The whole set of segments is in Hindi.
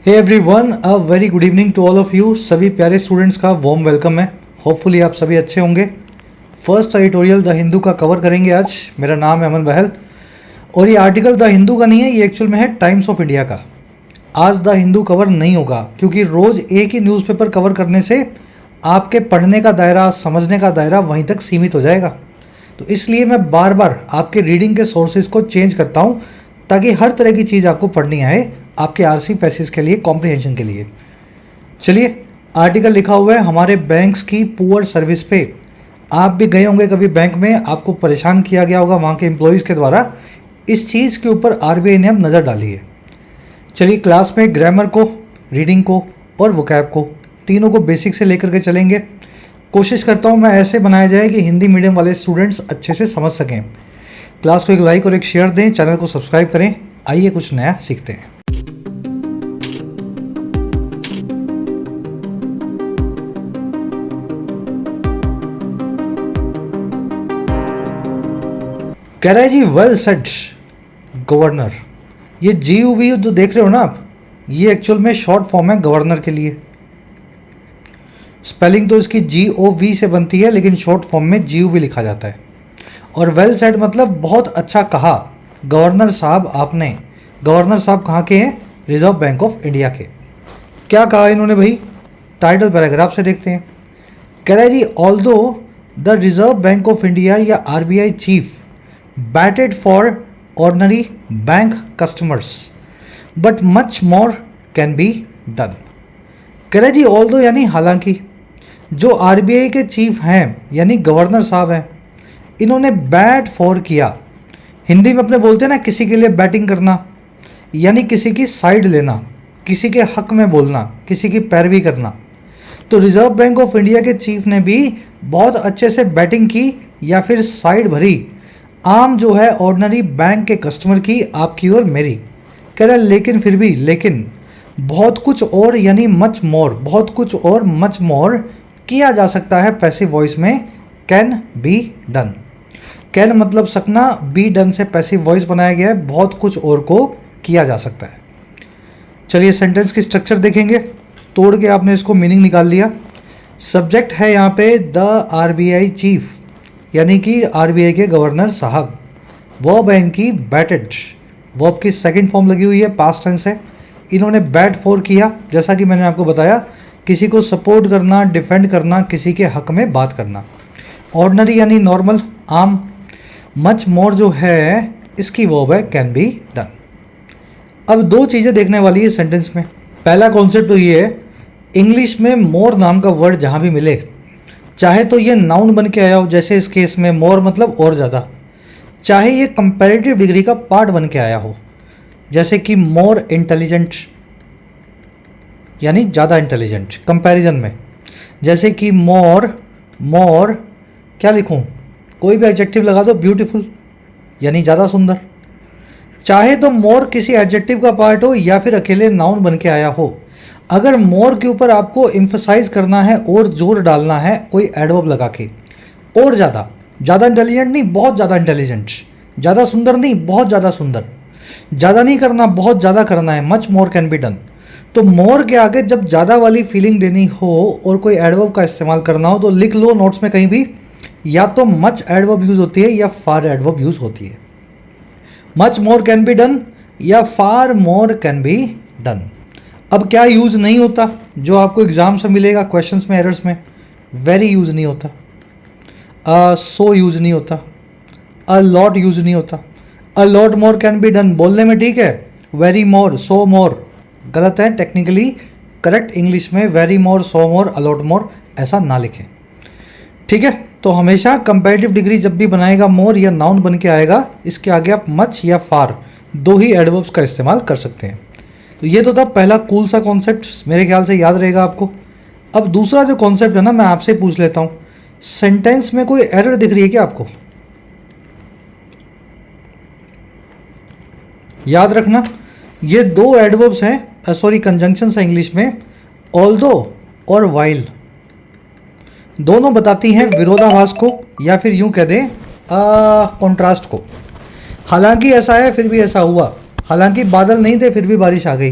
Hey everyone, a very good evening to all of you. सभी प्यारे स्टूडेंट्स का वार्म वेलकम है। होपफुली आप सभी अच्छे होंगे। फर्स्ट एडिटोरियल द हिंदू का कवर करेंगे आज। मेरा नाम है अमन बहल और ये आर्टिकल द हिंदू का नहीं है, ये एक्चुअल में है टाइम्स ऑफ इंडिया का। आज द हिंदू कवर नहीं होगा क्योंकि रोज़ एक ही न्यूज़पेपर कवर करने से आपके पढ़ने का दायरा, समझने का दायरा वहीं तक सीमित हो जाएगा। तो इसलिए मैं बार बार आपके रीडिंग के सोर्सेज को चेंज करता हूँ ताकि हर तरह की चीज़ आपको पढ़नी आए, आपके आरसी पैसेज के लिए, कॉम्प्रिहेंशन के लिए। चलिए, आर्टिकल लिखा हुआ है हमारे बैंक्स की पुअर सर्विस पे। आप भी गए होंगे कभी बैंक में, आपको परेशान किया गया होगा वहाँ के एम्प्लॉयज़ के द्वारा। इस चीज़ के ऊपर आरबीआई ने अब नज़र डाली है। चलिए, क्लास में ग्रामर को, रीडिंग को और वोकैब को, तीनों को बेसिक से लेकर के चलेंगे। कोशिश करता हूँ मैं ऐसे बनाया जाए कि हिंदी मीडियम वाले स्टूडेंट्स अच्छे से समझ सकें। क्लास को एक लाइक और एक शेयर दें, चैनल को सब्सक्राइब करें। आइए कुछ नया सीखते हैं। कह रहा है जी, वेल सेड गवर्नर। ये GUV जो देख रहे हो ना आप, ये एक्चुअल में शॉर्ट फॉर्म है गवर्नर के लिए। स्पेलिंग तो इसकी GOV से बनती है, लेकिन शॉर्ट फॉर्म में GUV लिखा जाता है। और वेल सेड मतलब बहुत अच्छा कहा गवर्नर साहब आपने। गवर्नर साहब कहाँ के हैं? रिजर्व बैंक ऑफ इंडिया के। क्या कहा इन्होंने भाई? टाइटल पैराग्राफ से देखते हैं। कह रहा है जी, although the Reserve Bank of India या RBI chief batted for ordinary bank customers but much more can be done. कह रहे जी, ऑल्दो यानी हालांकि, जो RBI के चीफ हैं यानी गवर्नर साहब हैं, इन्होंने बैट फॉर किया। हिंदी में अपने बोलते हैं ना, किसी के लिए बैटिंग करना, यानी किसी की साइड लेना, किसी के हक में बोलना, किसी की पैरवी करना। तो रिजर्व बैंक ऑफ इंडिया के चीफ ने भी बहुत अच्छे से बैटिंग की या फिर साइड भरी, आम जो है ऑर्डिनरी बैंक के कस्टमर की, आपकी और मेरी। कह रहा है लेकिन फिर भी, लेकिन बहुत कुछ और यानी मच मोर, बहुत कुछ और मच मोर किया जा सकता है पैसिव वॉइस में। Can be done. कैन मतलब सकना, बी डन से पैसिव वॉइस बनाया गया है, बहुत कुछ और को किया जा सकता है। चलिए, सेंटेंस की स्ट्रक्चर देखेंगे। तोड़ के आपने इसको मीनिंग निकाल लिया। सब्जेक्ट है यहाँ पे द RBI चीफ, यानी कि RBI के गवर्नर साहब। वर्ब है इनकी बैटेड, वर्ब की सेकंड फॉर्म लगी हुई है, पास्ट टेंस है। इन्होंने बैट फॉर किया, जैसा कि मैंने आपको बताया, किसी को सपोर्ट करना, डिफेंड करना, किसी के हक में बात करना। ऑर्डिनरी यानी नॉर्मल, आम। मच मोर जो है इसकी वर्ब है कैन बी डन। अब दो चीज़ें देखने वाली है सेंटेंस में। पहला कॉन्सेप्ट तो ये है, इंग्लिश में मोर नाम का वर्ड जहाँ भी मिले, चाहे तो ये नाउन बन के आया हो, जैसे इस केस में मोर मतलब और ज़्यादा, चाहे ये कंपैरेटिव डिग्री का पार्ट बन के आया हो, जैसे कि मोर इंटेलिजेंट यानी ज़्यादा इंटेलिजेंट कंपैरिजन में, जैसे कि मोर, मोर क्या लिखूं, कोई भी एडजेक्टिव लगा दो, ब्यूटीफुल यानी ज़्यादा सुंदर। चाहे तो मोर किसी एडजेक्टिव का पार्ट हो या फिर अकेले नाउन बन के आया हो। अगर मोर के ऊपर आपको एम्फसाइज करना है और जोर डालना है कोई एडवर्ब लगा के, और ज़्यादा, ज़्यादा इंटेलिजेंट नहीं, बहुत ज़्यादा इंटेलिजेंट, ज़्यादा सुंदर नहीं, बहुत ज़्यादा सुंदर, ज़्यादा नहीं करना, बहुत ज़्यादा करना है, much more can be done. तो मोर के आगे जब ज़्यादा वाली फीलिंग देनी हो और कोई एडवर्ब का इस्तेमाल करना हो तो लिख लो नोट्स में कहीं भी, या तो मच एडवर्ब यूज़ होती है या फार एडवर्ब यूज़ होती है। Much more can be done या फार मोर कैन बी डन। अब क्या यूज़ नहीं होता जो आपको एग्जाम से मिलेगा, क्वेश्चंस में, एरर्स में? वेरी यूज़ नहीं होता, सो यूज़ नहीं होता, अ लॉट यूज़ नहीं होता। A lot more can be done बोलने में ठीक है, वेरी मोर, सो मोर गलत है। टेक्निकली करेक्ट इंग्लिश में very more, so more, a lot more ऐसा ना लिखें, ठीक है। तो हमेशा कंपैरेटिव डिग्री जब भी बनाएगा मोर या नाउन बन के आएगा, इसके आगे आप मच या फार दो ही एडवर्ब्स का इस्तेमाल कर सकते हैं। तो ये तो था पहला कूल सा कॉन्सेप्ट, मेरे ख्याल से याद रहेगा आपको। अब दूसरा जो कॉन्सेप्ट है ना, मैं आपसे पूछ लेता हूँ, सेंटेंस में कोई एरर दिख रही है क्या आपको? याद रखना, ये दो एडवर्ब्स हैं, सॉरी कंजंक्शंस है इंग्लिश में, ऑल्दो और वाइल। दोनों बताती हैं विरोधाभास को, या फिर यूं कह दें कॉन्ट्रास्ट को। हालांकि ऐसा है, फिर भी ऐसा हुआ, हालांकि बादल नहीं थे फिर भी बारिश आ गई,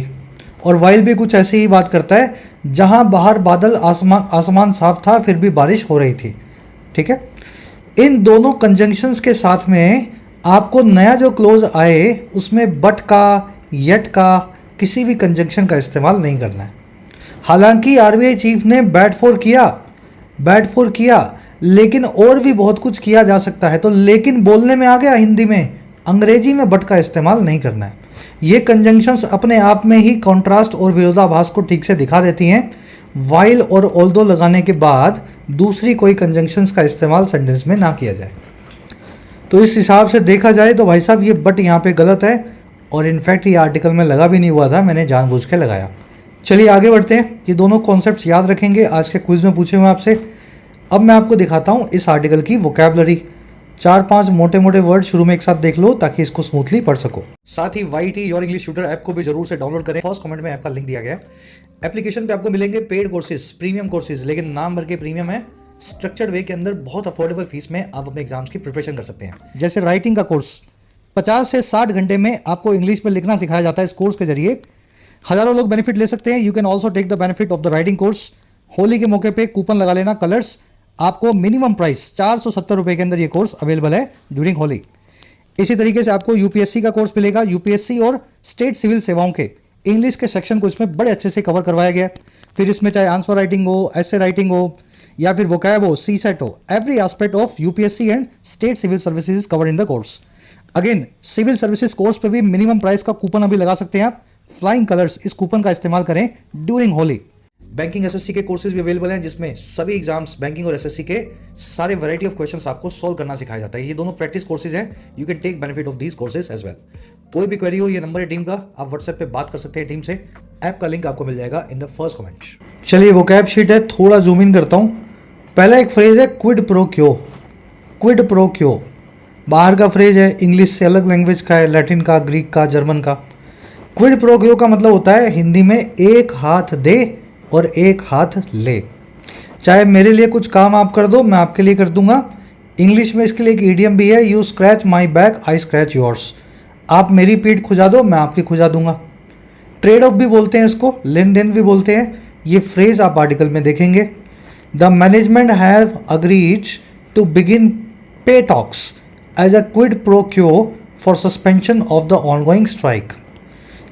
और वाइल भी कुछ ऐसे ही बात करता है, जहाँ बाहर बादल आसमान साफ था फिर भी बारिश हो रही थी। ठीक है, इन दोनों कंजंक्शंस के साथ में आपको नया जो क्लोज आए उसमें बट का, येट का, किसी भी कंजंक्शन का इस्तेमाल नहीं करना है। हालांकि आरबीआई चीफ ने बैड फॉर किया, लेकिन और भी बहुत कुछ किया जा सकता है। तो लेकिन बोलने में आ गया हिंदी में, अंग्रेजी में बट का इस्तेमाल नहीं करना है। ये कंजंक्शंस अपने आप में ही कॉन्ट्रास्ट और विरोधाभास को ठीक से दिखा देती हैं। वाइल और ऑल्दो लगाने के बाद दूसरी कोई कंजंक्शंस का इस्तेमाल सेंटेंस में ना किया जाए। तो इस हिसाब से देखा जाए तो भाई साहब ये बट यहाँ पे गलत है, और इनफैक्ट ये आर्टिकल में लगा भी नहीं हुआ था, मैंने जानबूझ के लगाया। चलिए आगे बढ़ते हैं। ये दोनों कॉन्सेप्ट्स याद रखेंगे, आज के क्विज में पूछे हुए आपसे। अब मैं आपको दिखाता हूँ इस आर्टिकल की वोकैबुलरी। 4-5 मोटे मोटे वर्ड शुरू में एक साथ देख लो ताकि इसको स्मूथली पढ़ सको। साथ ही YT your English tutor app को भी जरूर से डाउनलोड करें। फर्स्ट कमेंट में ऐप का लिंक दिया गया है। एप्लीकेशन पे आपको मिलेंगे पेड कोर्सेज, प्रीमियम कोर्सेज, लेकिन नाम भर के प्रीमियम है। स्ट्रक्चर्ड वे के अंदर बहुत अफोर्डेबल फीस में आप अपने एग्जाम्स की प्रिपरेशन कर सकते हैं। जैसे राइटिंग का कोर्स 50 से 60 घंटे में आपको इंग्लिश में लिखना सिखाया जाता है। इस कोर्स के जरिए हजारों लोग बेनिफिट ले सकते हैं। You can also take the benefit of the writing course. Holi के मौके पे कूपन लगा लेना कलर्स, आपको मिनिमम प्राइस 470 रुपये के अंदर ये कोर्स अवेलेबल है ड्यूरिंग होली। इसी तरीके से आपको यूपीएससी का कोर्स मिलेगा। यूपीएससी और स्टेट सिविल सेवाओं के इंग्लिश के सेक्शन को इसमें बड़े अच्छे से कवर करवाया गया। फिर इसमें चाहे आंसर राइटिंग हो, ऐसे राइटिंग हो, या फिर वोकैब हो, सीसेट हो, every aspect of UPSC and state civil services is covered in the course. Again civil services course पे भी मिनिमम प्राइस का कूपन अभी लगा सकते हैं आप। फ्लाइंग कलर्स, इस कूपन का इस्तेमाल करें ड्यूरिंग होली। बैंकिंग एसएससी के कोर्सेज भी अवेलेबल हैं, जिसमें सभी एग्जाम्स बैंकिंग और एसएससी के सारे वैरायटी ऑफ क्वेश्चंस आपको सॉल्व करना सिखाया जाता है। ये दोनों प्रैक्टिस कोर्सेज हैं। You can take benefit of these courses as well. कोई भी क्वेरी हो, ये नंबर है टीम का, आप व्हाट्सएप पे बात कर सकते हैं टीम से। ऐप का लिंक आपको मिल जाएगा इन द फर्स्ट कमेंट। चलिए वोकैब शीट है, थोड़ा जूम इन करता हूँ। पहला एक फ्रेज है क्विड प्रो क्यो। क्विड प्रो क्यो बाहर का फ्रेज है, इंग्लिश से अलग लैंग्वेज का है, लैटिन का, ग्रीक का, जर्मन का। क्विड प्रो क्यो का मतलब होता है हिंदी में एक हाथ दे और एक हाथ ले। चाहे मेरे लिए कुछ काम आप कर दो, मैं आपके लिए कर दूंगा। इंग्लिश में इसके लिए एक ईडियम भी है, you scratch my back I scratch yours. आप मेरी पीठ खुजा दो, मैं आपकी खुजा दूंगा। ट्रेड ऑफ भी बोलते हैं इसको, लेन देन भी बोलते हैं। ये फ्रेज आप आर्टिकल में देखेंगे। The management have agreed to begin pay talks as a quid pro quo for suspension of the ongoing strike.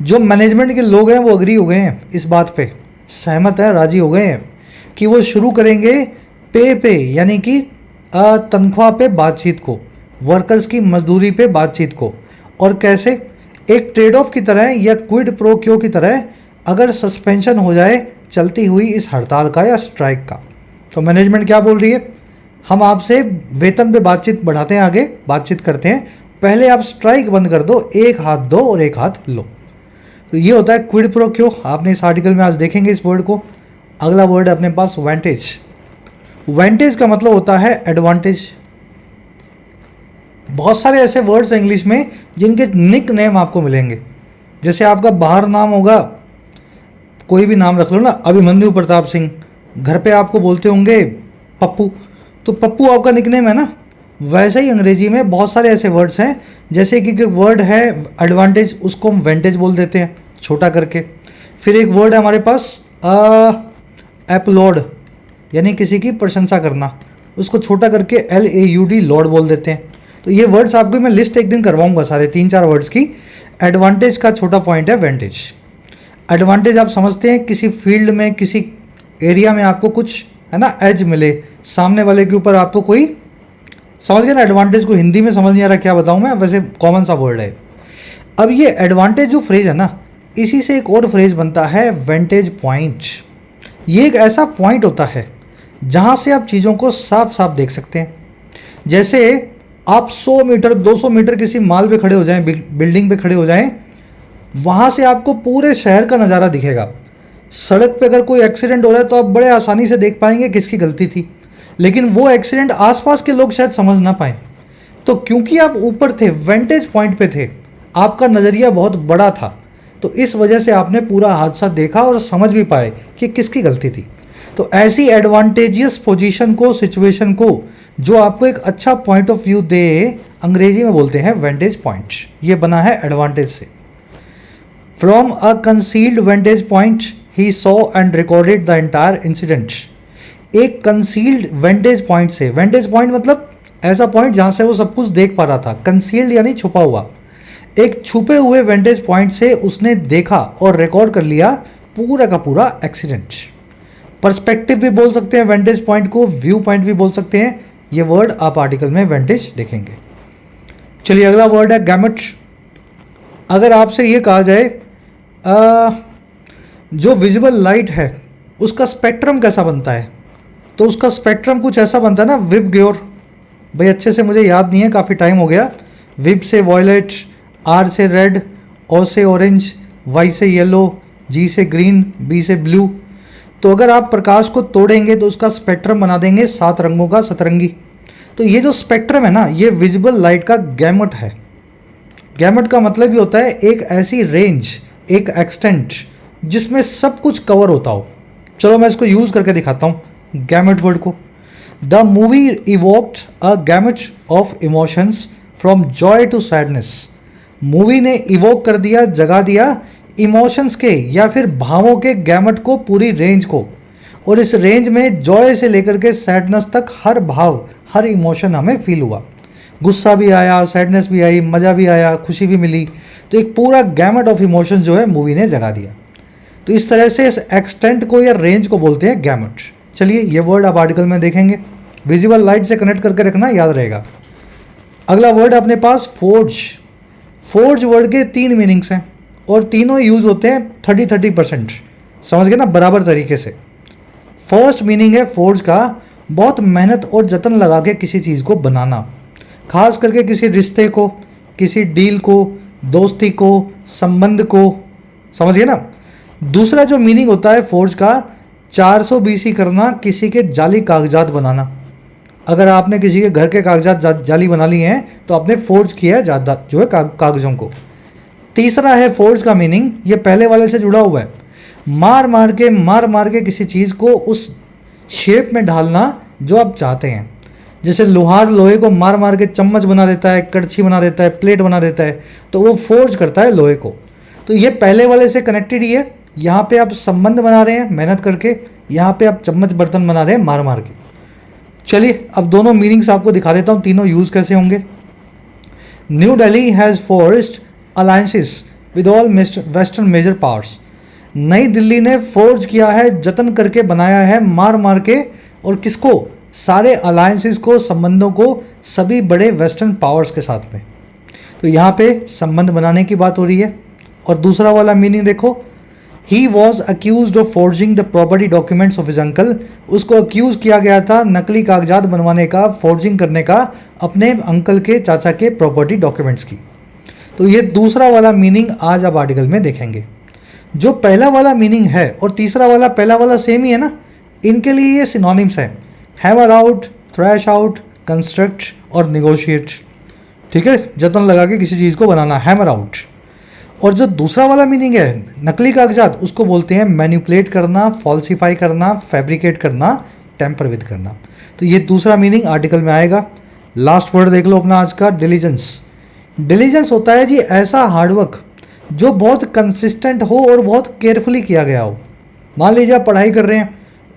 जो मैनेजमेंट के लोग हैं वो अग्री हो गए हैं, इस बात पे सहमत है, राजी हो गए हैं कि वो शुरू करेंगे पे यानी कि तनख्वाह पे बातचीत को, वर्कर्स की मजदूरी पे बातचीत को। और कैसे? एक ट्रेड ऑफ की तरह या क्विड प्रो क्यो की तरह, अगर सस्पेंशन हो जाए चलती हुई इस हड़ताल का या स्ट्राइक का। तो मैनेजमेंट क्या बोल रही है, हम आपसे वेतन पे बातचीत बढ़ाते हैं, आगे बातचीत करते हैं, पहले आप स्ट्राइक बंद कर दो, एक हाथ दो और एक हाथ लो। तो ये होता है क्विड प्रो क्यो। आपने इस आर्टिकल में आज देखेंगे इस वर्ड को। अगला वर्ड है अपने पास वेंटेज। वेंटेज का मतलब होता है एडवांटेज। बहुत सारे ऐसे वर्ड्स हैं इंग्लिश में जिनके निक नेम आपको मिलेंगे। जैसे आपका बाहर नाम होगा, कोई भी नाम रख लो ना, अभिमन्यु प्रताप सिंह, घर पे आपको बोलते होंगे पप्पू, तो पप्पू आपका निक नेम है ना। वैसे ही अंग्रेजी में बहुत सारे ऐसे वर्ड्स हैं, जैसे कि वर्ड है एडवांटेज, उसको हम वेंटेज बोल देते हैं छोटा करके। फिर एक वर्ड है हमारे पास एप्लॉड, यानी किसी की प्रशंसा करना, उसको छोटा करके LAUD लॉर्ड बोल देते हैं। तो ये वर्ड्स आपको मैं लिस्ट एक दिन करवाऊंगा सारे 3-4 वर्ड्स की। एडवांटेज का छोटा पॉइंट है वेंटेज। एडवांटेज आप समझते हैं किसी फील्ड में, किसी एरिया में आपको कुछ है ना एज मिले, सामने वाले के ऊपर आपको कोई, समझ गए ना। एडवांटेज को हिंदी में समझ नहीं आ रहा क्या बताऊं मैं, वैसे कॉमन सा वर्ड है। अब ये एडवांटेज जो फ्रेज है ना, इसी से एक और फ्रेज बनता है वेंटेज पॉइंट। ये एक ऐसा पॉइंट होता है जहां से आप चीज़ों को साफ साफ देख सकते हैं। जैसे आप 100 मीटर 200 मीटर किसी माल पे खड़े हो जाएं, बिल्डिंग पे खड़े हो जाएं, वहाँ से आपको पूरे शहर का नज़ारा दिखेगा। सड़क पे अगर कोई एक्सीडेंट हो रहा है तो आप बड़े आसानी से देख पाएंगे किसकी गलती थी, लेकिन वो एक्सीडेंट आसपास के लोग शायद समझ ना पाए। तो क्योंकि आप ऊपर थे, वेंटेज पॉइंट पे थे, आपका नज़रिया बहुत बड़ा था, तो इस वजह से आपने पूरा हादसा देखा और समझ भी पाए कि किसकी गलती थी। तो ऐसी एडवांटेजियस पोजीशन को, सिचुएशन को, जो आपको एक अच्छा पॉइंट ऑफ व्यू दे, अंग्रेजी में बोलते हैं वेंटेज पॉइंट। ये बना है एडवांटेज से। From a concealed वेंटेज point he saw and recorded the entire incident. एक कंसील्ड वेंटेज पॉइंट से, वेंटेज पॉइंट मतलब ऐसा पॉइंट जहाँ से वो सब कुछ देख पा रहा था, कंसील्ड यानी छुपा हुआ, एक छुपे हुए वेंटेज पॉइंट से उसने देखा और रिकॉर्ड कर लिया पूरा का पूरा एक्सीडेंट। पर्सपेक्टिव भी बोल सकते हैं वेंटेज पॉइंट को, व्यू पॉइंट भी बोल सकते हैं। ये वर्ड आप आर्टिकल में वेंटेज देखेंगे। चलिए अगला वर्ड है गैमेट। अगर आपसे ये कहा जाए जो विजिबल लाइट है उसका स्पेक्ट्रम कैसा बनता है, तो उसका स्पेक्ट्रम कुछ ऐसा बनता है ना, विब ग्योर। भाई अच्छे से मुझे याद नहीं है, काफ़ी टाइम हो गया। विब से वॉयलेट, आर से रेड, ओ से ऑरेंज, वाई से येलो, जी से ग्रीन, बी से ब्लू। तो अगर आप प्रकाश को तोड़ेंगे तो उसका स्पेक्ट्रम बना देंगे 7 रंगों का सतरंगी। तो ये जो स्पेक्ट्रम है ना, ये विजिबल लाइट का गैमेट है। गैमेट का मतलब ये होता है एक ऐसी रेंज, एक एक्सटेंट जिसमें सब कुछ कवर होता हो। चलो मैं इसको यूज़ करके दिखाता हूँ गैमेट वर्ड को। The movie evoked a gamut of emotions from joy to sadness. Movie ने इवोक कर दिया, जगा दिया इमोशंस के या फिर भावों के गैमेट को, पूरी रेंज को। और इस रेंज में जॉय से लेकर के सैडनेस तक हर भाव, हर इमोशन हमें फील हुआ। गुस्सा भी आया, सैडनेस भी आई, मज़ा भी आया, खुशी भी मिली। तो एक पूरा गैमेट ऑफ इमोशंस जो है मूवी ने जगा दिया। तो इस तरह से इस एक्सटेंट को या रेंज को बोलते हैं गैमेट। चलिए ये वर्ड आप आर्टिकल में देखेंगे, विजिबल लाइट से कनेक्ट करके रखना, याद रहेगा। अगला वर्ड अपने पास फोर्ज। फोर्ज वर्ड के 3 मीनिंग्स हैं और तीनों यूज़ होते हैं 30-30%, समझ गए ना, बराबर तरीके से। फर्स्ट मीनिंग है फोर्ज का बहुत मेहनत और जतन लगा के किसी चीज़ को बनाना, खास करके किसी रिश्ते को, किसी डील को, दोस्ती को, संबंध को, समझ गए ना। दूसरा जो मीनिंग होता है फोर्ज का 400 BC करना, किसी के जाली कागजात बनाना। अगर आपने किसी के घर के कागजात जाली बना लिए हैं तो आपने फोर्ज किया है जो है कागज़ों को। तीसरा है फोर्ज का मीनिंग, ये पहले वाले से जुड़ा हुआ है, मार मार के किसी चीज़ को उस शेप में ढालना जो आप चाहते हैं। जैसे लोहार लोहे को मार के चम्मच बना देता है, कड़छी बना देता है, प्लेट बना देता है, तो वो फोर्ज करता है लोहे को। तो ये पहले वाले से कनेक्टेड ही है। यहाँ पे आप संबंध बना रहे हैं मेहनत करके, यहाँ पे आप चम्मच बर्तन बना रहे हैं मार के। चलिए अब दोनों मीनिंग्स आपको दिखा देता हूँ, तीनों यूज़ कैसे होंगे। New Delhi has forged alliances with all western major powers. नई दिल्ली ने फोर्ज किया है, जतन करके बनाया है, मार के, और किसको, सारे अलायंसेस को, संबंधों को, सभी बड़े वेस्टर्न पावर्स के साथ में। तो यहाँ पे संबंध बनाने की बात हो रही है। और दूसरा वाला मीनिंग देखो, he was accuse of forging the property documents of his uncle. उसको अक्यूज़ किया गया था नकली कागजात बनवाने का, फोर्जिंग करने का अपने अंकल के, चाचा के प्रॉपर्टी डॉक्यूमेंट्स की। तो ये दूसरा वाला मीनिंग आज आप आर्टिकल में देखेंगे। जो पहला वाला मीनिंग है और तीसरा वाला पहला वाला सेम ही है ना, इनके लिए ये सिनोनिम्स है, hammer out, trash out, construct और निगोशिएट। ठीक है, जतन लगा के किसी चीज़ को बनाना, हैमर आउट। और जो दूसरा वाला मीनिंग है नकली कागजात, उसको बोलते हैं मैनिपुलेट करना, फॉल्सिफाई करना, फैब्रिकेट करना, टेम्पर विद करना। तो ये दूसरा मीनिंग आर्टिकल में आएगा। लास्ट वर्ड देख लो अपना आज का, डिलीजेंस। डिलीजेंस होता है जी ऐसा हार्डवर्क जो बहुत कंसिस्टेंट हो और बहुत केयरफुली किया गया हो। मान लीजिए आप पढ़ाई कर रहे हैं,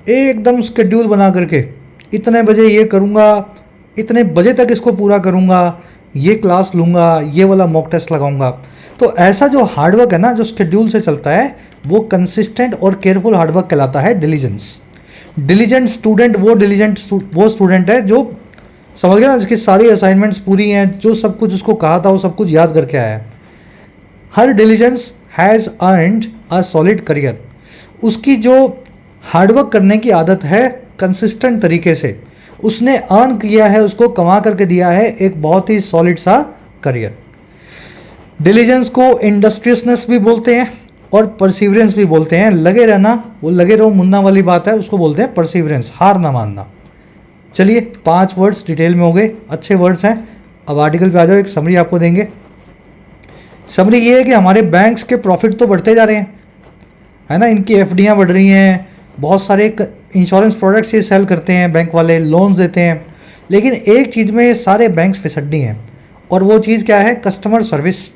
एकदम स्केड्यूल बना करके, इतने बजे ये करूँगा, इतने बजे तक इसको पूरा करूँगा, ये क्लास लूँगा, ये वाला मॉक टेस्ट लगाऊँगा। तो ऐसा जो हार्डवर्क है ना, जो स्केड्यूल से चलता है, वो कंसिस्टेंट और केयरफुल हार्डवर्क कहलाता है डिलीजेंस। डिलीजेंट स्टूडेंट वो स्टूडेंट है जो, समझ गया ना, जिसकी सारी असाइनमेंट्स पूरी हैं, जो सब कुछ उसको कहा था वो सब कुछ याद करके आया है। Her diligence has earned a solid career. उसकी जो हार्डवर्क करने की आदत है कंसिस्टेंट तरीके से, उसने अर्न किया है, उसको कमा करके दिया है एक बहुत ही सॉलिड सा करियर। डिलीजेंस को इंडस्ट्रियसनेस भी बोलते हैं और परसिवरेंस भी बोलते हैं। लगे रहना, वो लगे रहो मुन्ना वाली बात है, उसको बोलते हैं परसिवरेंस, हार ना मानना। चलिए 5 वर्ड्स डिटेल में हो गए, अच्छे वर्ड्स हैं। अब आर्टिकल पे आ जाओ, एक समरी आपको देंगे। समरी ये है कि हमारे बैंक्स के प्रॉफिट तो बढ़ते जा रहे हैं, है ना, इनकी एफडीआं बढ़ रही हैं, बहुत सारे इंश्योरेंस प्रोडक्ट्स ये सेल करते हैं बैंक वाले, लोन्स देते हैं। लेकिन एक चीज़ में ये सारे बैंक्स फिसड्डी हैं, और वो चीज़ क्या है, कस्टमर सर्विस।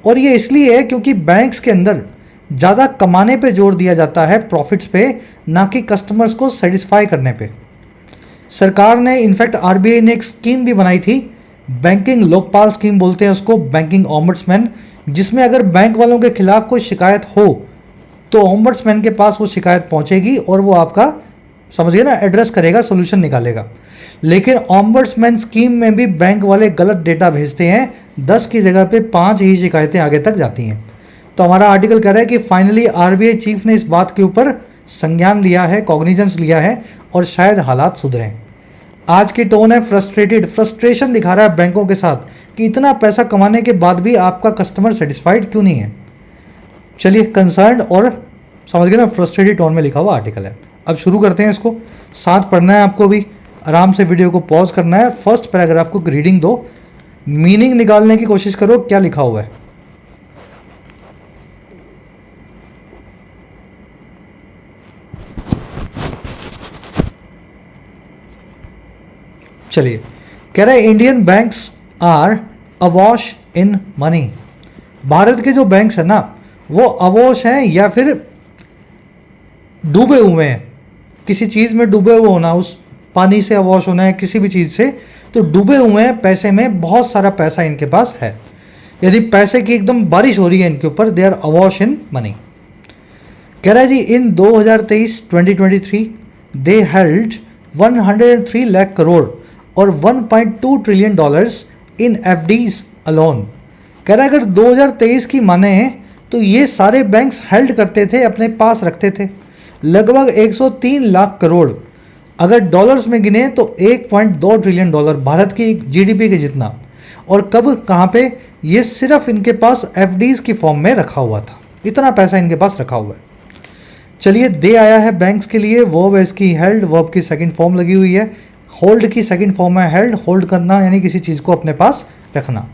और ये इसलिए है क्योंकि बैंक्स के अंदर ज़्यादा कमाने पे जोर दिया जाता है, प्रॉफिट्स पे, ना कि कस्टमर्स को सेटिस्फाई करने पे। सरकार ने इनफैक्ट आरबीआई ने एक स्कीम भी बनाई थी, बैंकिंग लोकपाल स्कीम बोलते हैं उसको, बैंकिंग ऑम्बड्समैन, जिसमें अगर बैंक वालों के खिलाफ कोई शिकायत हो तो ऑम्बड्समैन के पास वो शिकायत पहुंचेगी और वो आपका, समझिए ना, एड्रेस करेगा, सोल्यूशन निकालेगा। लेकिन ऑम्बड्समैन स्कीम में भी बैंक वाले गलत डेटा भेजते हैं, 10 की जगह पे 5 ही शिकायतें आगे तक जाती हैं। तो हमारा आर्टिकल कह रहा है कि फाइनली आरबीआई चीफ ने इस बात के ऊपर संज्ञान लिया है, कॉग्निजेंस लिया है और शायद हालात सुधरें। आज की टोन है फ्रस्ट्रेटेड, फ्रस्ट्रेशन दिखा रहा है बैंकों के साथ कि इतना पैसा कमाने के बाद भी आपका कस्टमर सेटिस्फाइड क्यों नहीं है। चलिए, कंसर्न और समझ गए ना, फ्रस्ट्रेटेड टोन में लिखा हुआ आर्टिकल है। अब शुरू करते हैं इसको, साथ पढ़ना है आपको भी, आराम से वीडियो को पॉज करना है, फर्स्ट पैराग्राफ को रीडिंग दो, मीनिंग निकालने की कोशिश करो क्या लिखा हुआ है। चलिए, कह रहे हैं Indian banks are awash in money. Bharat के जो बैंक्स हैं ना वो अवॉश हैं या फिर डूबे हुए हैं, किसी चीज़ में डूबे हुए होना, उस पानी से अवॉश होना है किसी भी चीज़ से, तो डूबे हुए हैं पैसे में, बहुत सारा पैसा इनके पास है, यदि पैसे की एकदम बारिश हो रही है इनके ऊपर, they are awash in money. कह रहा है जी इन 2023 दे हेल्ड 103 लाख करोड़ और 1.2 trillion dollars in FDs alone. कह रहा है अगर 2023 की माने तो ये सारे बैंक्स हेल्ड करते थे, अपने पास रखते थे लगभग 103 लाख करोड़, अगर डॉलर्स में गिने तो 1.2 ट्रिलियन डॉलर, भारत की जीडीपी के जितना। और कब, कहाँ पे, ये सिर्फ इनके पास एफडीज की फॉर्म में रखा हुआ था, इतना पैसा इनके पास रखा हुआ है। चलिए, दे आया है बैंक्स के लिए, वर्ब है इसकी हेल्ड, वर्ब की सेकंड फॉर्म लगी हुई है, होल्ड की सेकंड फॉर्म है हेल्ड, होल्ड करना यानी किसी चीज़ को अपने पास रखना।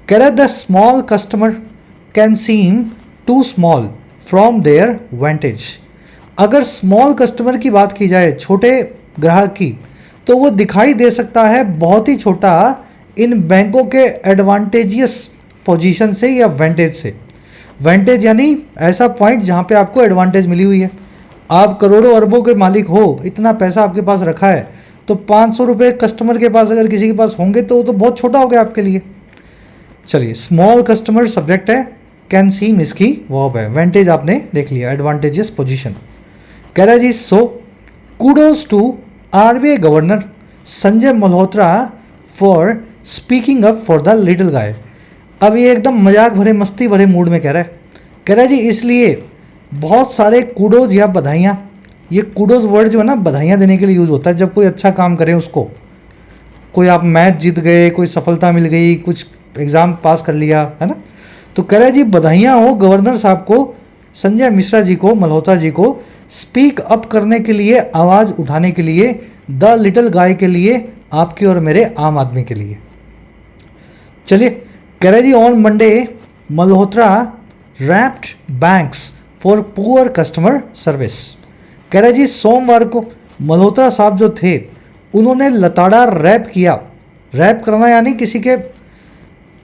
कह रहा है the small customer can seem too small from their vantage. अगर स्मॉल कस्टमर की बात की जाए, छोटे ग्राहक की, तो वो दिखाई दे सकता है बहुत ही छोटा इन बैंकों के एडवांटेजियस पोजीशन से या वेंटेज से। वेंटेज यानी ऐसा पॉइंट जहाँ पे आपको एडवांटेज मिली हुई है। आप करोड़ों अरबों के मालिक हो, इतना पैसा आपके पास रखा है, तो 500 रुपये कस्टमर के पास अगर किसी के पास होंगे तो वो तो बहुत छोटा हो गया आपके लिए। चलिए, स्मॉल कस्टमर सब्जेक्ट है, कैन सीम इसकी वर्ब है, वेंटेज आपने देख लिया, एडवांटेजियस पोजीशन। कह रहा है जी so kudos to RBI governor Sanjay Malhotra for speaking up for the little guy. अब ये एकदम मजाक भरे, मस्ती भरे मूड में कह रहा है जी इसलिए बहुत सारे कूडोज या बधाइयाँ, ये कूडोज वर्ड जो है ना बधाइयाँ देने के लिए यूज़ होता है जब कोई अच्छा काम करे उसको, कोई आप मैच जीत गए, कोई सफलता मिल गई, कुछ एग्ज़ाम पास कर लिया, है ना, तो कह रहा है जी बधाइयाँ हो गवर्नर साहब को, संजय मिश्रा जी को, मल्होत्रा जी को, स्पीक अप करने के लिए, आवाज़ उठाने के लिए, द लिटिल गाय के लिए, आपके और मेरे आम आदमी के लिए। चलिए, कह रहे जी on Monday Malhotra rapped banks for poor customer service. कह रहे जी सोमवार को मल्होत्रा साहब जो थे उन्होंने लताड़ा रैप किया। रैप करना यानी किसी के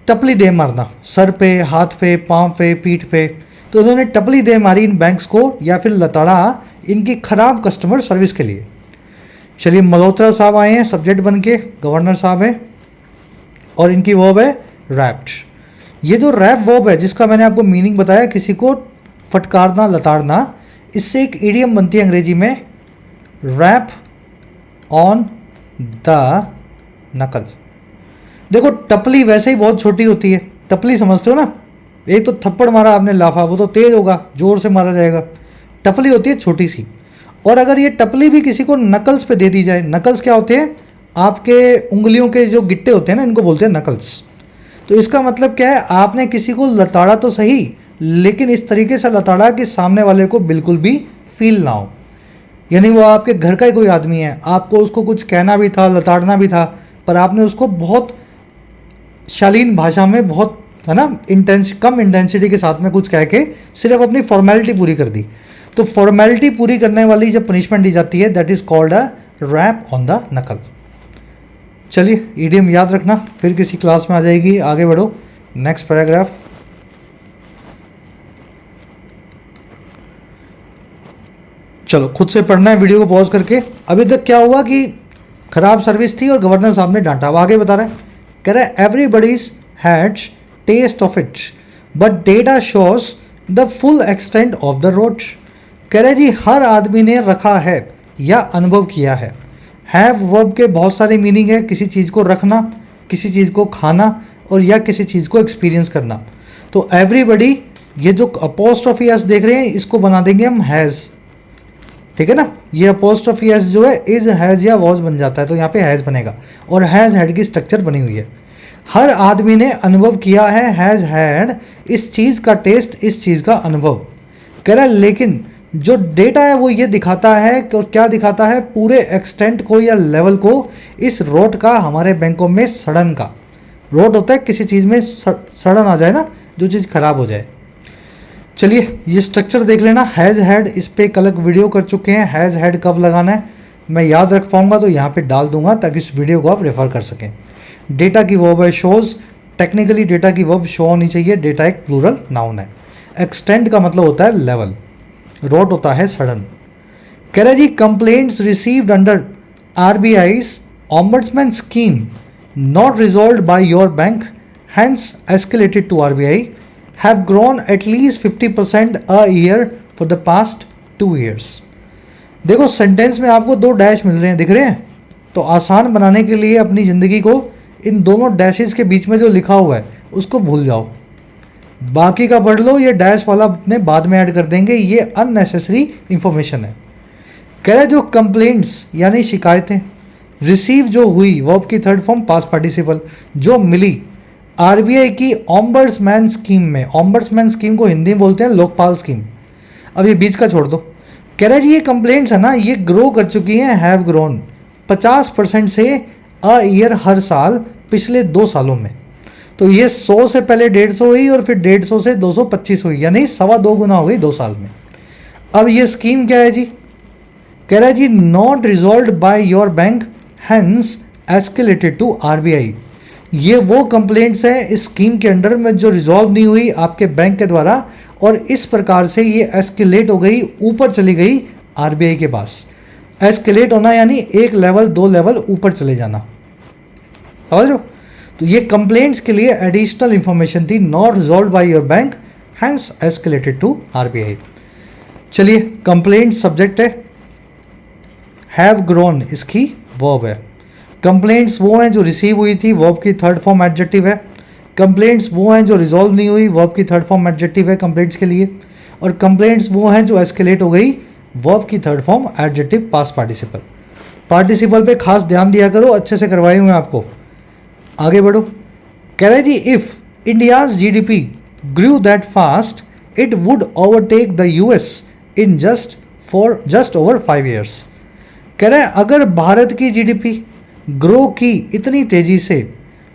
टपली दे मारना, सर पे, हाथ पे, पाँव पे, पीठ पे, तो उन्होंने टपली दे मारी इन बैंक्स को या फिर लताड़ा इनकी खराब कस्टमर सर्विस के लिए। चलिए, मल्होत्रा साहब आए हैं सब्जेक्ट बन के, गवर्नर साहब हैं और इनकी वर्ब है रैप्ड। ये जो रैप वर्ब है जिसका मैंने आपको मीनिंग बताया, किसी को फटकारना, लताड़ना, इससे एक इडियम बनती है अंग्रेजी में, रैप ऑन द नकल। देखो, टपली वैसे ही बहुत छोटी होती है, टपली समझते हो ना, एक तो थप्पड़ मारा आपने लाफा, वो तो तेज होगा, जोर से मारा जाएगा, टपली होती है छोटी सी। और अगर ये टपली भी किसी को नकल्स पे दे दी जाए, नकल्स क्या होते हैं, आपके उंगलियों के जो गिट्टे होते हैं ना, इनको बोलते हैं नकल्स। तो इसका मतलब क्या है, आपने किसी को लताड़ा तो सही, लेकिन इस तरीके से लताड़ा कि सामने वाले को बिल्कुल भी फील ना हो, यानी वो आपके घर का ही कोई आदमी है, आपको उसको कुछ कहना भी था, लताड़ना भी था, पर आपने उसको बहुत शालीन भाषा में, बहुत, है ना, कम इंटेंसिटी के साथ में कुछ कह के सिर्फ अपनी फॉर्मेलिटी पूरी कर दी। तो फॉर्मेलिटी पूरी करने वाली जब पनिशमेंट दी जाती है, that is called a rap on the knuckle. चलिए, ईडियम याद रखना, फिर किसी क्लास में आ जाएगी। आगे बढ़ो, नेक्स्ट पैराग्राफ। चलो खुद से पढ़ना है वीडियो को पॉज करके। अभी तक क्या हुआ कि खराब सर्विस थी और गवर्नर साहब ने डांटा। अब आगे बता रहा है, कह रहा है everybody's had taste of it but data shows the full extent of the rot. कह रहे जी हर आदमी ने रखा है या अनुभव किया है। हैव वर्ब के बहुत सारे मीनिंग है, किसी चीज़ को रखना, किसी चीज़ को खाना और या किसी चीज़ को एक्सपीरियंस करना। तो एवरीबडी, ये जो अपोस्ट्रोफी एस देख रहे हैं इसको बना देंगे हम हैज़, ठीक है ना। ये अपोस्ट्रोफी एस जो है इज हैज़ या वॉज बन जाता है, तो यहाँ पे हैज़ बनेगा और हैज़ हैड की स्ट्रक्चर बनी हुई है। हर आदमी ने अनुभव किया है, हैज़ हैड इस चीज़ का टेस्ट, इस चीज़ का अनुभव। कह रहा है लेकिन जो डेटा है वो ये दिखाता है, और क्या दिखाता है, पूरे एक्सटेंट को या लेवल को इस रोड का हमारे बैंकों में सड़न का। रोड होता है किसी चीज़ में सड़न आ जाए ना, जो चीज़ खराब हो जाए। चलिए ये स्ट्रक्चर देख लेना। हैज़ हैड इस पर एक अलग वीडियो कर चुके हैं, हैज़ हैड कब लगाना है मैं याद रख पाऊंगा तो यहाँ पे डाल दूंगा ताकि इस वीडियो को आप रेफर कर सकें। डेटा की वर्ब है शोज़, टेक्निकली डेटा की वर्ब शो होनी चाहिए, डेटा एक प्लूरल नाउन है। एक्सटेंड का मतलब होता है लेवल, रोड होता है सडन। कह रहा जी complaints received under RBI's ombudsman scheme not resolved by your bank hence escalated to RBI have grown at least 50% a year for the past 2 years। देखो सेंटेंस में आपको 2 डैश मिल रहे हैं, दिख रहे हैं। तो आसान बनाने के लिए अपनी ज़िंदगी को इन दोनों डैशेस के बीच में जो लिखा हुआ है उसको भूल जाओ, बाकी का पढ़ लो। ये डैश वाला अपने बाद में ऐड कर देंगे, ये अननेसेसरी इंफॉर्मेशन है। कह रहे जो कंप्लेंट्स यानी शिकायतें, रिसीव जो हुई वर्ब की थर्ड फॉर्म पास्ट पार्टिसिपल, जो मिली आरबीआई की ऑम्बड्समैन स्कीम में। ऑम्बड्समैन स्कीम को हिंदी में बोलते हैं लोकपाल स्कीम। अब ये बीच का छोड़ दो। कह रहे जी ये कंप्लेंट्स है ना, ये ग्रो कर चुकी हैं, हैव ग्रोन 50% से अ ईयर हर साल पिछले 2 सालों में। तो ये 100 से पहले 150 हुई और फिर 150 से 225 हुई, यानी 2.25 गुना हो गई 2 साल में। अब ये स्कीम क्या है जी, कह रहा है जी not resolve by your bank hence escalated to RBI. ये वो कंप्लेंट्स हैं इस स्कीम के अंडर में जो रिजॉल्व नहीं हुई आपके बैंक के द्वारा, और इस प्रकार से ये एस्केलेट हो गई, ऊपर चली गई आरबीआई के पास। एस्केलेट होना यानी 1 लेवल 2 लेवल ऊपर चले जाना, समझ लो। तो ये कंप्लेंट्स के लिए एडिशनल इंफॉर्मेशन थी, not resolve by your bank hence escalated to RBI. चलिए कंप्लेंट सब्जेक्ट है, हैव ग्रोन इसकी वर्ब है। कंप्लेंट्स वो हैं जो रिसीव हुई थी, वर्ब की थर्ड फॉर्म एडजेक्टिव है। कंप्लेंट्स वो हैं जो रिजॉल्व नहीं हुई, वर्ब की थर्ड फॉर्म एडजेक्टिव है कंप्लेंट्स के लिए। और कंप्लेंट्स वो हैं जो एस्केलेट हो गई, वर्ब की third form adjective past participle. Participle पे खास ध्यान दिया करो, अच्छे से करवाए हुए आपको। आगे बढ़ो। कह रहे जी if India's GDP grew that fast it would overtake the US in just over 5 years। कह रहे हैं अगर भारत की जीडीपी ग्रो की इतनी तेज़ी से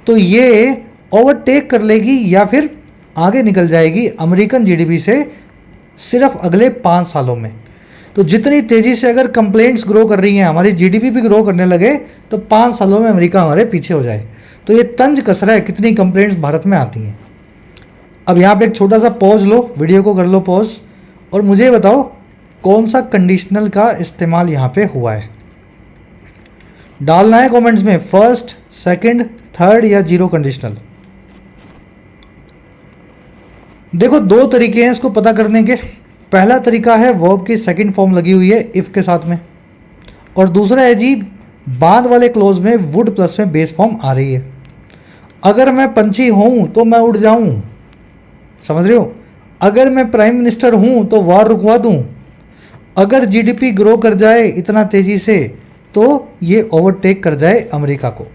तो ये ओवरटेक कर लेगी या फिर आगे निकल जाएगी अमेरिकन जीडीपी से सिर्फ अगले 5 सालों में। तो जितनी तेज़ी से अगर कंप्लेंट्स ग्रो कर रही हैं, हमारी जीडीपी भी ग्रो करने लगे तो 5 सालों में अमेरिका हमारे पीछे हो जाए। तो ये तंज कस रहा है कितनी कंप्लेंट्स भारत में आती हैं। अब यहाँ पे एक छोटा सा पॉज लो, वीडियो को कर लो पॉज, और मुझे बताओ कौन सा कंडीशनल का इस्तेमाल यहाँ पे हुआ है। डालना है कमेंट्स में, फर्स्ट, सेकंड, थर्ड या 0 कंडीशनल। देखो 2 तरीके हैं इसको पता करने के। पहला तरीका है वर्ब की सेकंड फॉर्म लगी हुई है इफ़ के साथ में, और दूसरा है जी बाद वाले क्लोज में वुड प्लस में बेस फॉर्म आ रही है। अगर मैं पंछी हूँ तो मैं उड़ जाऊँ, समझ रहे हो। अगर मैं प्राइम मिनिस्टर हूँ तो वार रुकवा दूँ। अगर जीडीपी ग्रो कर जाए इतना तेज़ी से तो ये ओवरटेक कर जाए अमेरिका को।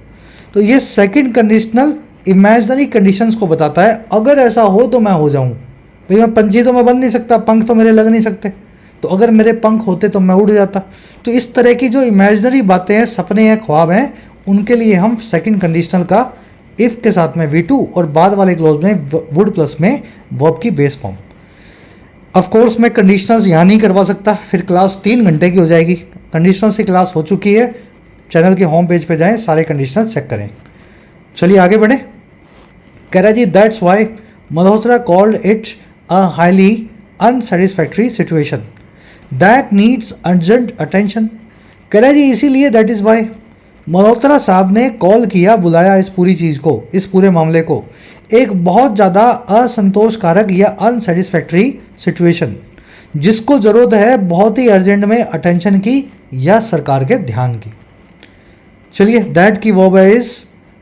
तो ये सेकंड कंडीशनल इमेजिनरी कंडीशंस को बताता है। अगर ऐसा हो तो मैं हो जाऊँ। भाई मैं पंछी तो मैं बन नहीं सकता, पंख तो मेरे लग नहीं सकते, तो अगर मेरे पंख होते तो मैं उड़ जाता। तो इस तरह की जो इमेजिनरी बातें हैं, सपने हैं, ख्वाब हैं, उनके लिए हम सेकंड कंडीशनल का इफ़ के साथ में V2 और बाद वाले क्लोज में वुड प्लस में वर्ब की बेस फॉर्म। ऑफ कोर्स मैं कंडीशनल्स यहाँ नहीं करवा सकता, फिर क्लास 3 घंटे की हो जाएगी। कंडीशनल्स की क्लास हो चुकी है, चैनल के होम पेज पे जाएं, सारे कंडीशनल्स चेक करें। चलिए आगे बढ़ें। कह रहा जी that's why Malhotra called it a highly unsatisfactory situation. That needs urgent attention. कह रहा है जी इसीलिए दैट इज़ वाई मल्होत्रा साहब ने कॉल किया, बुलाया इस पूरी चीज़ को, इस पूरे मामले को एक बहुत ज़्यादा असंतोषकारक या अनसेटिस्फैक्ट्री सिचुएशन जिसको ज़रूरत है बहुत ही अर्जेंट में अटेंशन की या सरकार के ध्यान की। चलिए, दैट की वर्ब है इज,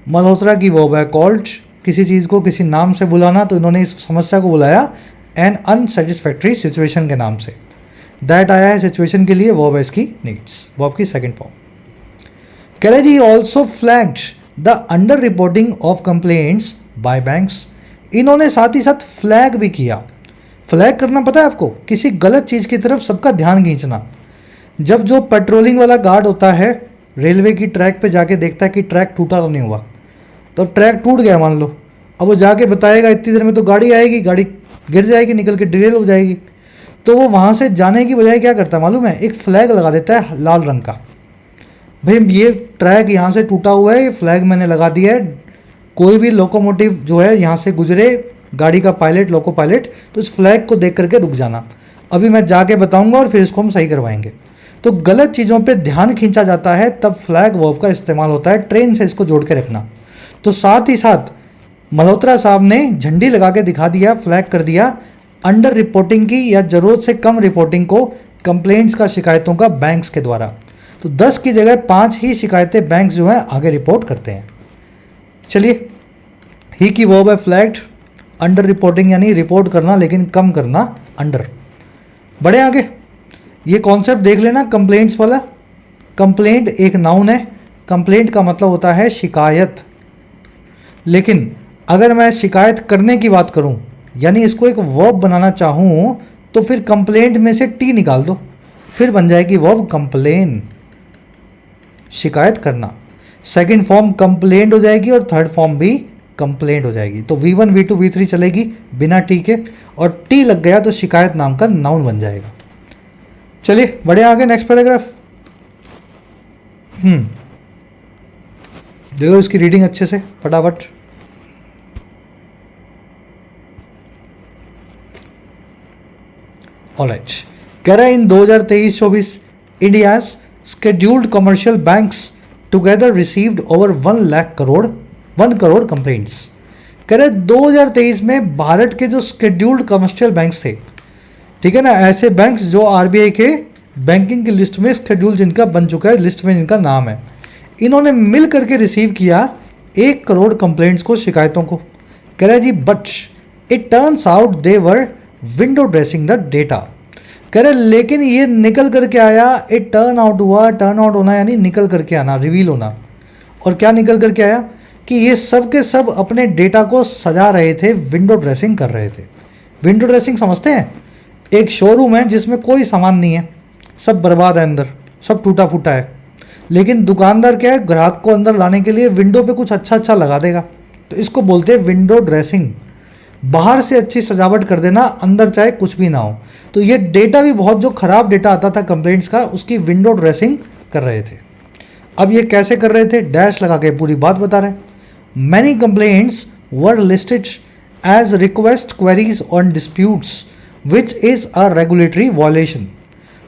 मल्होत्रा की वर्ब है कॉल्ड, किसी चीज़ को किसी नाम से बुलाना, तो इन्होंने इस समस्या को बुलाया एन अनसेटिस्फैक्ट्री सिचुएशन के नाम से। दैट आया है सिचुएशन के लिए, वर्ब है इसकी नीड्स, वर्ब की सेकंड फॉर्म। कह रहे जी also flagged the under reporting of complaints by banks. इन्होंने साथ ही साथ फ्लैग भी किया। फ्लैग करना पता है आपको, किसी गलत चीज़ की तरफ सबका ध्यान खींचना। जब जो पेट्रोलिंग वाला गार्ड होता है रेलवे की ट्रैक पे जाके देखता है कि ट्रैक टूटा तो नहीं हुआ, तो ट्रैक टूट गया मान लो, अब वो जाके बताएगा इतनी देर में तो गाड़ी आएगी, गाड़ी गिर जाएगी, निकल के डिरेल हो जाएगी। तो वो वहाँ से जाने की बजाय क्या करता है मालूम है, एक फ्लैग लगा देता है लाल रंग का। भाई ये ट्रैक यहाँ से टूटा हुआ है, ये फ्लैग मैंने लगा दिया है, कोई भी लोकोमोटिव जो है यहाँ से गुजरे, गाड़ी का पायलट, लोको पायलट, तो इस फ्लैग को देख करके रुक जाना, अभी मैं जाके बताऊंगा और फिर इसको हम सही करवाएंगे। तो गलत चीज़ों पे ध्यान खींचा जाता है तब फ्लैग वर्ब का इस्तेमाल होता है, ट्रेन से इसको जोड़ के रखना। तो साथ ही साथ मल्होत्रा साहब ने झंडी लगा के दिखा दिया, फ्लैग कर दिया अंडर रिपोर्टिंग की या ज़रूरत से कम रिपोर्टिंग को, कंप्लेंट्स का, शिकायतों का बैंक्स के द्वारा। तो 10 की जगह 5 ही शिकायतें बैंक्स जो हैं आगे रिपोर्ट करते हैं। चलिए, ही की वर्ब है फ्लैग्ड, अंडर रिपोर्टिंग यानी रिपोर्ट करना लेकिन कम करना, अंडर। बड़े आगे ये कॉन्सेप्ट देख लेना कंप्लेंट्स वाला। कंप्लेंट एक नाउन है, कंप्लेंट का मतलब होता है शिकायत, लेकिन अगर मैं शिकायत करने की बात करूं यानी इसको एक वर्ब बनाना चाहूं तो फिर कंप्लेंट में से टी निकाल दो, फिर बन जाएगी वर्ब कंप्लेन, शिकायत करना। सेकंड फॉर्म कंप्लेंट हो जाएगी और थर्ड फॉर्म भी कंप्लेंट हो जाएगी। तो V1 V2 V3 चलेगी बिना टी के, और टी लग गया तो शिकायत नाम का नाउन बन जाएगा। चलिए बढ़े आगे, नेक्स्ट पैराग्राफ। देखो इसकी रीडिंग अच्छे से फटाफट। ऑलराइट, कह रहा है इन 2023-24 India's scheduled commercial banks together received over 1 crore complaints. कह रहे 2023 में भारत के जो scheduled कमर्शियल बैंक्स थे, ठीक है ना, ऐसे बैंक्स जो आरबीआई के बैंकिंग की लिस्ट में schedule जिनका बन चुका है, लिस्ट में जिनका नाम है, इन्होंने मिल करके रिसीव किया 1 करोड़ कंप्लेंट्स को, शिकायतों को। कह रहे जी but it turns out they were window dressing the data. कह रहे लेकिन ये निकल करके आया, इट टर्न आउट हुआ, टर्न आउट होना यानी निकल करके आना, रिवील होना। और क्या निकल करके आया कि ये सब के सब अपने डेटा को सजा रहे थे, विंडो ड्रेसिंग कर रहे थे। विंडो ड्रेसिंग समझते हैं, एक शोरूम है जिसमें कोई सामान नहीं है, सब बर्बाद है, अंदर सब टूटा फूटा है, लेकिन दुकानदार क्या है, ग्राहक को अंदर लाने के लिए विंडो पे कुछ अच्छा अच्छा लगा देगा, तो इसको बोलते हैं विंडो ड्रेसिंग। बाहर से अच्छी सजावट कर देना, अंदर चाहे कुछ भी ना हो। तो ये डेटा भी बहुत, जो खराब डेटा आता था कंप्लेंट्स का, उसकी विंडो ड्रेसिंग कर रहे थे। अब ये कैसे कर रहे थे, डैश लगा के पूरी बात बता रहे हैं। Many complaints were listed as request queries on disputes which is a regulatory violation.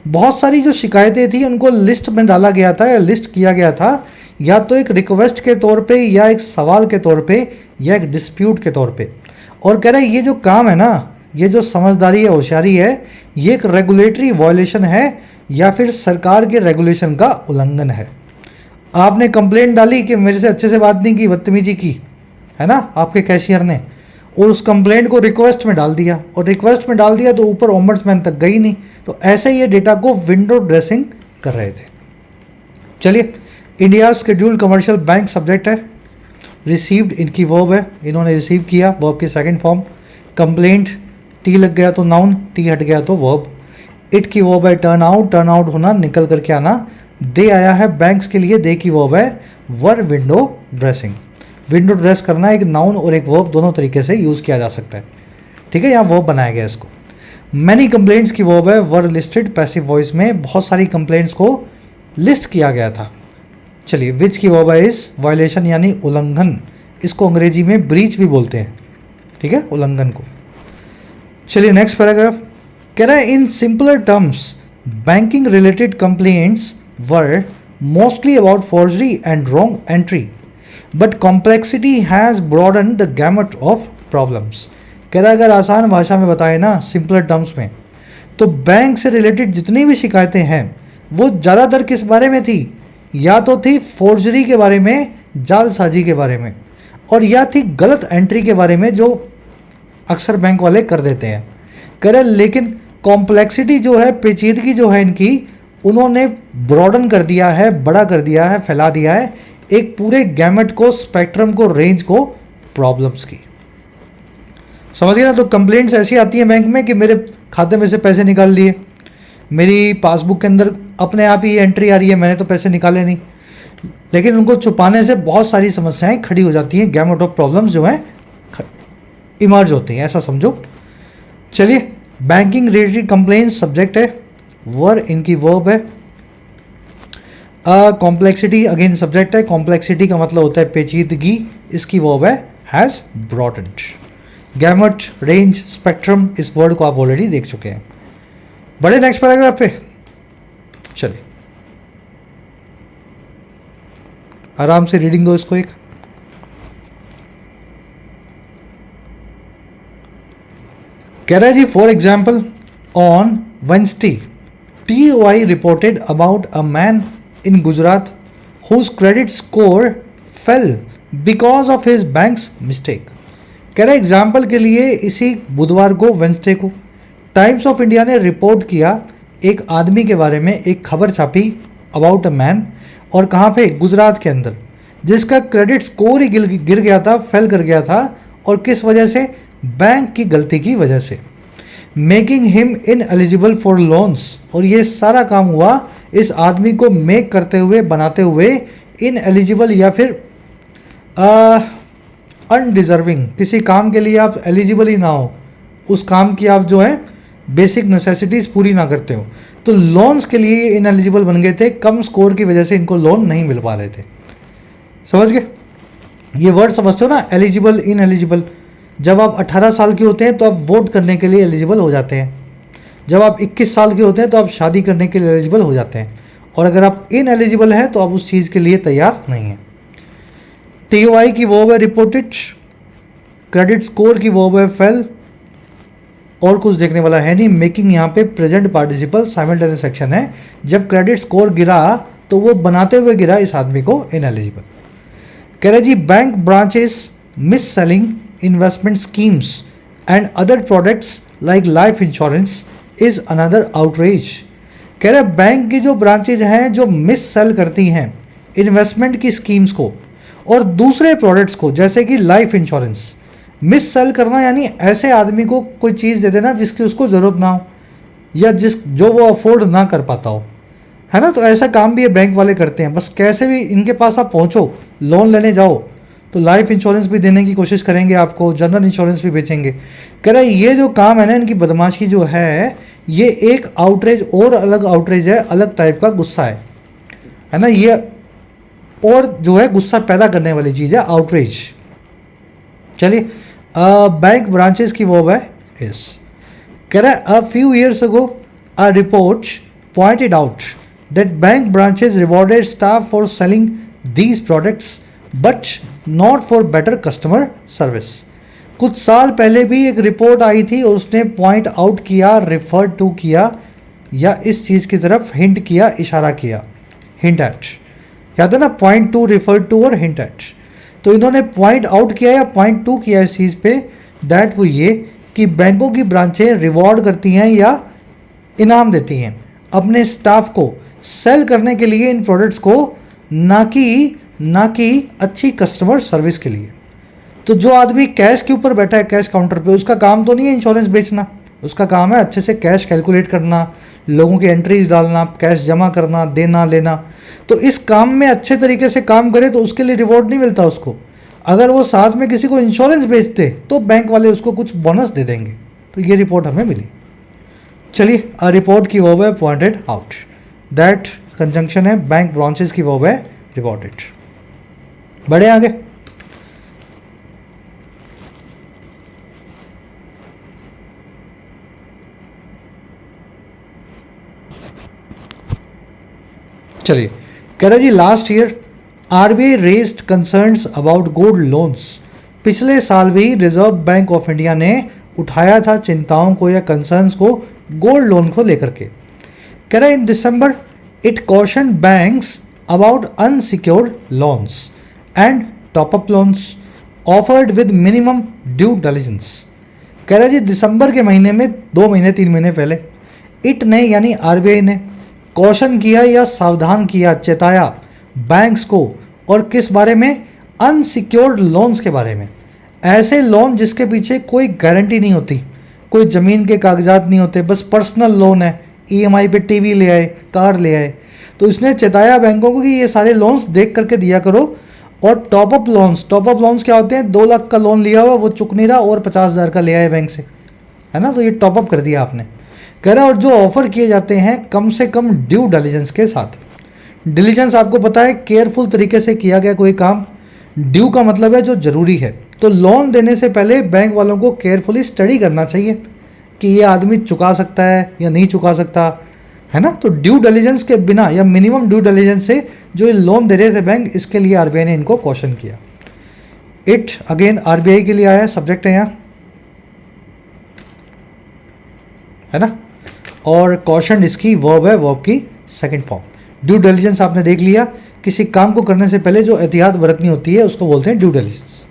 बहुत सारी जो शिकायतें थी उनको लिस्ट में डाला गया था या लिस्ट किया गया था, या तो एक रिक्वेस्ट के तौर पे, या एक सवाल के तौर पे, या एक डिस्प्यूट के तौर पे। और कह रहे हैं ये जो काम है ना, ये जो समझदारी है, होशियारी है, ये एक रेगुलेटरी वॉयलेशन है या फिर सरकार के रेगुलेशन का उल्लंघन है। आपने कंप्लेंट डाली कि मेरे से अच्छे से बात नहीं की, बदतमीजी की, है ना, आपके कैशियर ने, और उस कंप्लेंट को रिक्वेस्ट में डाल दिया, और रिक्वेस्ट में डाल दिया तो ऊपर ओम्बड्समैन तक गई नहीं, तो ऐसे ही ये डेटा को विंडो ड्रेसिंग कर रहे थे। चलिए, India scheduled commercial bank subject है, रिसीव्ड इनकी वर्ब है, इन्होंने रिसीव किया, वर्ब की सेकंड फॉर्म। कंप्लेंट टी लग गया तो नाउन, टी हट गया तो वर्ब। इट की वर्ब है टर्न आउट, टर्न आउट होना, निकल करके आना। दे आया है बैंक्स के लिए, दे की वर्ब है वर विंडो ड्रेसिंग। विंडो ड्रेस करना एक नाउन और एक वर्ब दोनों तरीके से यूज़ किया जा सकता है, ठीक है, यहाँ वर्ब बनाया गया इसको। मैनी कंप्लेंट्स की वर्ब है वर लिस्टेड, पैसिव वॉइस में बहुत सारी कंप्लेंट्स को लिस्ट किया गया था। चलिए, विच की वर्ब है इस, वायलेशन यानी उल्लंघन, इसको अंग्रेजी में ब्रीच भी बोलते हैं, ठीक है, उल्लंघन को। चलिए नेक्स्ट पैराग्राफ, कह रहा है in simpler terms Banking related complaints were mostly about forgery and wrong entry, but complexity has broadened the gamut of problems. कह रहा अगर आसान भाषा में बताए ना, सिंपलर टर्म्स में, तो बैंक से रिलेटेड जितनी भी शिकायतें हैं वो ज़्यादातर किस बारे में थी? या तो थी फोर्जरी के बारे में, जालसाजी के बारे में, और या थी गलत एंट्री के बारे में जो अक्सर बैंक वाले कर देते हैं। कह रहे लेकिन कॉम्प्लेक्सिटी जो है, पेचीदगी जो है इनकी, उन्होंने ब्रॉडन कर दिया है, बड़ा कर दिया है, फैला दिया है एक पूरे गैमेट को, स्पेक्ट्रम को, रेंज को, प्रॉब्लम्स की। समझ गए ना? तो कंप्लेंट्स ऐसी आती हैं बैंक में कि मेरे खाते में से पैसे निकाल लिए, मेरी पासबुक के अंदर अपने आप ही एंट्री आ रही है, मैंने तो पैसे निकाले नहीं। लेकिन उनको छुपाने से बहुत सारी समस्याएं खड़ी हो जाती हैं, गैमेट ऑफ प्रॉब्लम्स जो हैं इमर्ज होते हैं, ऐसा समझो। चलिए, बैंकिंग रिलेटेड कंप्लेंट सब्जेक्ट है, वर इनकी वर्ब है, कॉम्प्लेक्सिटी अगेन सब्जेक्ट है, कॉम्प्लेक्सिटी का मतलब होता है पेचीदगी, इसकी वर्ब है हैज़ ब्रॉडन्ड। गैमेट, रेंज, स्पेक्ट्रम, इस वर्ड को आप ऑलरेडी देख चुके हैं। बड़े नेक्स्ट पैराग्राफ पे चलिए, आराम से रीडिंग दो इसको एक। कह रहा है जी, for example on Wednesday TOI reported about a man in Gujarat whose credit score fell because of his bank's mistake. कह रहा है एग्जाम्पल के लिए इसी बुधवार को, वेंसडे को, टाइम्स ऑफ इंडिया ने रिपोर्ट किया एक आदमी के बारे में, एक खबर छापी अबाउट अ मैन, और कहाँ पे? गुजरात के अंदर, जिसका क्रेडिट स्कोर ही गिर गया था, फेल कर गया था, और किस वजह से? बैंक की गलती की वजह से। Making him in eligible for loans, और ये सारा काम हुआ इस आदमी को मेक करते हुए, बनाते हुए इन एलिजिबल या फिर अनडिजर्विंग, किसी काम के लिए आप एलिजिबल ही ना हो, उस काम की आप जो है बेसिक नेसेसिटीज़ पूरी ना करते हो, तो लोन्स के लिए इन एलिजिबल बन गए थे। कम स्कोर की वजह से इनको लोन नहीं मिल पा रहे थे। समझ गए? ये वर्ड समझते हो ना, एलिजिबल, इन एलिजिबल। जब आप 18 साल के होते हैं तो आप वोट करने के लिए एलिजिबल हो जाते हैं, जब आप 21 साल के होते हैं तो आप शादी करने के लिए एलिजिबल हो जाते हैं, और अगर आप इन एलिजिबल हैं तो आप उस चीज़ के लिए तैयार नहीं हैं। TOI की वर्ब है रिपोर्टेड, क्रेडिट स्कोर की वर्ब है फेल, और कुछ देखने वाला है नहीं। मेकिंग यहाँ पे प्रेजेंट पार्टिसिपल साइमल्टेनियस एक्शन है। जब क्रेडिट स्कोर गिरा तो वो बनाते हुए गिरा इस आदमी को इनएलिजिबल। कह रहे जी, bank branches mis selling investment schemes and other products like life insurance is another outreach. कह रहे बैंक की जो ब्रांचेज हैं जो मिस सेल करती हैं इन्वेस्टमेंट की स्कीम्स को और दूसरे प्रोडक्ट्स को, जैसे कि लाइफ इंश्योरेंस। मिस सेल करना यानी ऐसे आदमी को कोई चीज़ दे देना जिसकी उसको ज़रूरत ना हो, या जो वो अफोर्ड ना कर पाता हो, है ना। तो ऐसा काम भी ये बैंक वाले करते हैं। बस कैसे भी इनके पास आप पहुँचो, लोन लेने जाओ तो लाइफ इंश्योरेंस भी देने की कोशिश करेंगे आपको, जनरल इंश्योरेंस भी बेचेंगे। कह रहा है ये जो काम है ना, इनकी बदमाशी जो है, ये एक आउटरेज और अलग आउटरेज है, अलग टाइप का गुस्सा है ना। ये और जो है गुस्सा पैदा करने वाली चीज़ है आउटरेज। चलिए, बैंक ब्रांचेस की वर्ब है इस। कह रहा है a few years ago a report pointed out that bank branches rewarded staff for selling these products but not for better customer service. कुछ साल पहले भी एक रिपोर्ट आई थी और उसने पॉइंट आउट किया, रेफर टू किया, या इस चीज़ की तरफ हिंट किया, इशारा किया, हिंट एट। याद है ना, पॉइंट टू, रेफर टू और हिंट एट। तो इन्होंने पॉइंट आउट किया या पॉइंट टू किया इस चीज़ पे, दैट वो ये कि बैंकों की ब्रांचें रिवॉर्ड करती हैं या इनाम देती हैं अपने स्टाफ को सेल करने के लिए इन प्रोडक्ट्स को, ना कि अच्छी कस्टमर सर्विस के लिए। तो जो आदमी कैश के ऊपर बैठा है, कैश काउंटर पे, उसका काम तो नहीं है इंश्योरेंस बेचना, उसका काम है अच्छे से कैश कैलकुलेट करना, लोगों की एंट्रीज डालना, कैश जमा करना, देना लेना। तो इस काम में अच्छे तरीके से काम करे तो उसके लिए रिवॉर्ड नहीं मिलता उसको। अगर वो साथ में किसी को इंश्योरेंस बेचते तो बैंक वाले उसको कुछ बोनस दे देंगे। तो ये रिपोर्ट हमें मिली। चलिए, अ रिपोर्ट की वर्ब है पॉइंटेड आउट, दैट कंजंक्शन है बैंक ब्रांचेस की वर्ब है रिवॉर्डेड। बढ़े आगे। चलिए, कह रहा जी last year RBI raised concerns about gold loans. पिछले साल भी रिजर्व बैंक ऑफ इंडिया ने उठाया था चिंताओं को या कंसर्न्स को गोल्ड लोन को लेकर के। कह रहा है in December it caution banks about unsecured loans and top up loans offered with minimum due diligence. कह रहा जी दिसंबर के महीने में 2 महीने 3 महीने पहले इट ने यानी आरबीआई ने कॉशन किया या सावधान किया, चेताया बैंक्स को, और किस बारे में? अनसिक्योर्ड लोन्स के बारे में। ऐसे लोन जिसके पीछे कोई गारंटी नहीं होती, कोई ज़मीन के कागजात नहीं होते, बस पर्सनल लोन है, ईएमआई पे टीवी ले आए, कार ले आए। तो इसने चेताया बैंकों को कि ये सारे लोन्स देख करके दिया करो। और टॉपअप लोन्स क्या होते हैं? 2 लाख का लोन लिया हुआ, वो चुक नहीं रहा और 50,000 का ले आए बैंक से, है ना, तो ये टॉपअप कर दिया आपने। कह रहा है और जो ऑफर किए जाते हैं कम से कम ड्यू डिलिजेंस के साथ। डिलीजेंस आपको पता है केयरफुल तरीके से किया गया कोई काम, ड्यू का मतलब है जो ज़रूरी है। तो लोन देने से पहले बैंक वालों को केयरफुली स्टडी करना चाहिए कि ये आदमी चुका सकता है या नहीं चुका सकता, है ना। तो ड्यू डिलीजेंस के बिना या मिनिमम ड्यू डिलीजेंस से जो ये लोन दे रहे थे बैंक, इसके लिए आरबीआई ने इनको कॉशन किया। इट अगेन आरबीआई के लिए आया, सब्जेक्ट है यहाँ, है ना, और कॉशन इसकी वर्ब है, वर्ब की सेकंड फॉर्म। ड्यू डिलिजेंस आपने देख लिया, किसी काम को करने से पहले जो एहतियात बरतनी होती है उसको बोलते हैं ड्यू डिलिजेंस।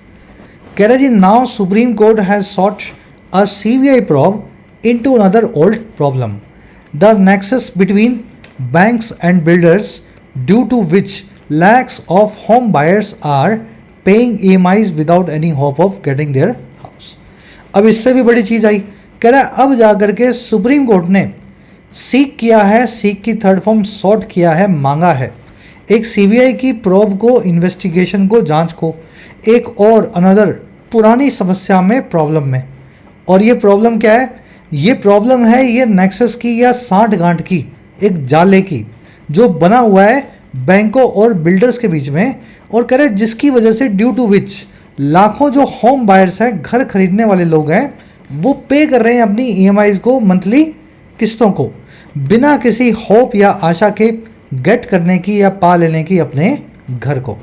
कह रहे जी now Supreme Court has sought a CBI probe into another old problem, the nexus between banks and builders due to which lakhs of home buyers are paying EMIs without any hope of getting their house. अब इससे भी बड़ी चीज़ आई, कह रहा है अब जाकर के सुप्रीम कोर्ट ने सीक किया है, सीक की थर्ड फॉर्म सॉट किया है, मांगा है एक सीबीआई की प्रोब को, इन्वेस्टिगेशन को, जांच को, एक और अनदर पुरानी समस्या में, प्रॉब्लम में। और ये प्रॉब्लम क्या है? ये प्रॉब्लम है ये नेक्सस की या सांठ गांठ की, एक जाले की जो बना हुआ है बैंकों और बिल्डर्स के बीच में। और कह रहे जिसकी वजह से ड्यू टू विच लाखों जो होम बायर्स हैं, घर खरीदने वाले लोग हैं, वो पे कर रहे हैं अपनी ईएमआईज को, मंथली किस्तों को, बिना किसी होप या आशा के गेट करने की या पा लेने की अपने घर को।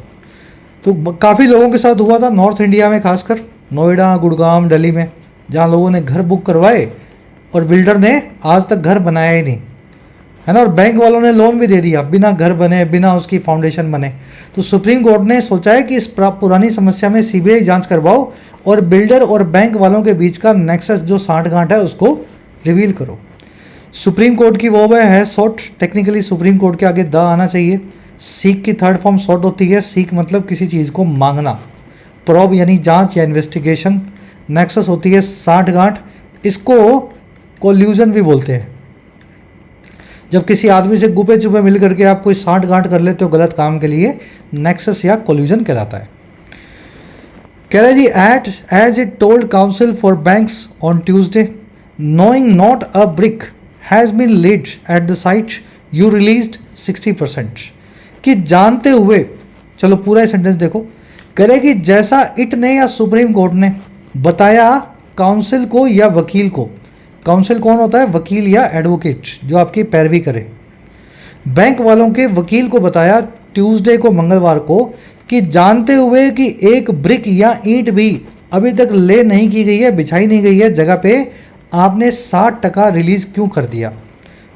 तो काफ़ी लोगों के साथ हुआ था नॉर्थ इंडिया में, खासकर नोएडा, गुड़गांव, दिल्ली में, जहाँ लोगों ने घर बुक करवाए और बिल्डर ने आज तक घर बनाया ही नहीं, है ना, और बैंक वालों ने लोन भी दे दिया बिना घर बने, बिना उसकी फाउंडेशन बने। तो सुप्रीम कोर्ट ने सोचा है कि इस पुरानी समस्या में सीबीआई जांच करवाओ और बिल्डर और बैंक वालों के बीच का नेक्सस जो सांठ गांठ है उसको रिवील करो। सुप्रीम कोर्ट की वो है सॉट, टेक्निकली सुप्रीम कोर्ट के आगे द आना चाहिए। सीक की थर्ड फॉर्म सॉट होती है, सीक मतलब किसी चीज़ को मांगना, प्रोब यानी जांच या इन्वेस्टिगेशन, नेक्सस होती है सांठ गांठ, इसको कोल्यूजन भी बोलते हैं। जब किसी आदमी से गुपे चुपे मिल करके आप कोई सांठ गांठ कर लेते हो गलत काम के लिए, नेक्सस या कोल्यूजन कहलाता है। कह रहे जी at as it told counsel for banks on Tuesday, knowing not a brick has been laid at the site you released 60%। कि जानते हुए, चलो पूरा सेंटेंस देखो, कह रहे कि जैसा इट ने या सुप्रीम कोर्ट ने बताया काउंसिल को या वकील को, काउंसिल कौन होता है? वकील या एडवोकेट जो आपकी पैरवी करे। बैंक वालों के वकील को बताया ट्यूसडे को, मंगलवार को, कि जानते हुए कि एक ब्रिक या ईंट भी अभी तक ले नहीं की गई है, बिछाई नहीं गई है जगह पे, आपने 60% रिलीज क्यों कर दिया?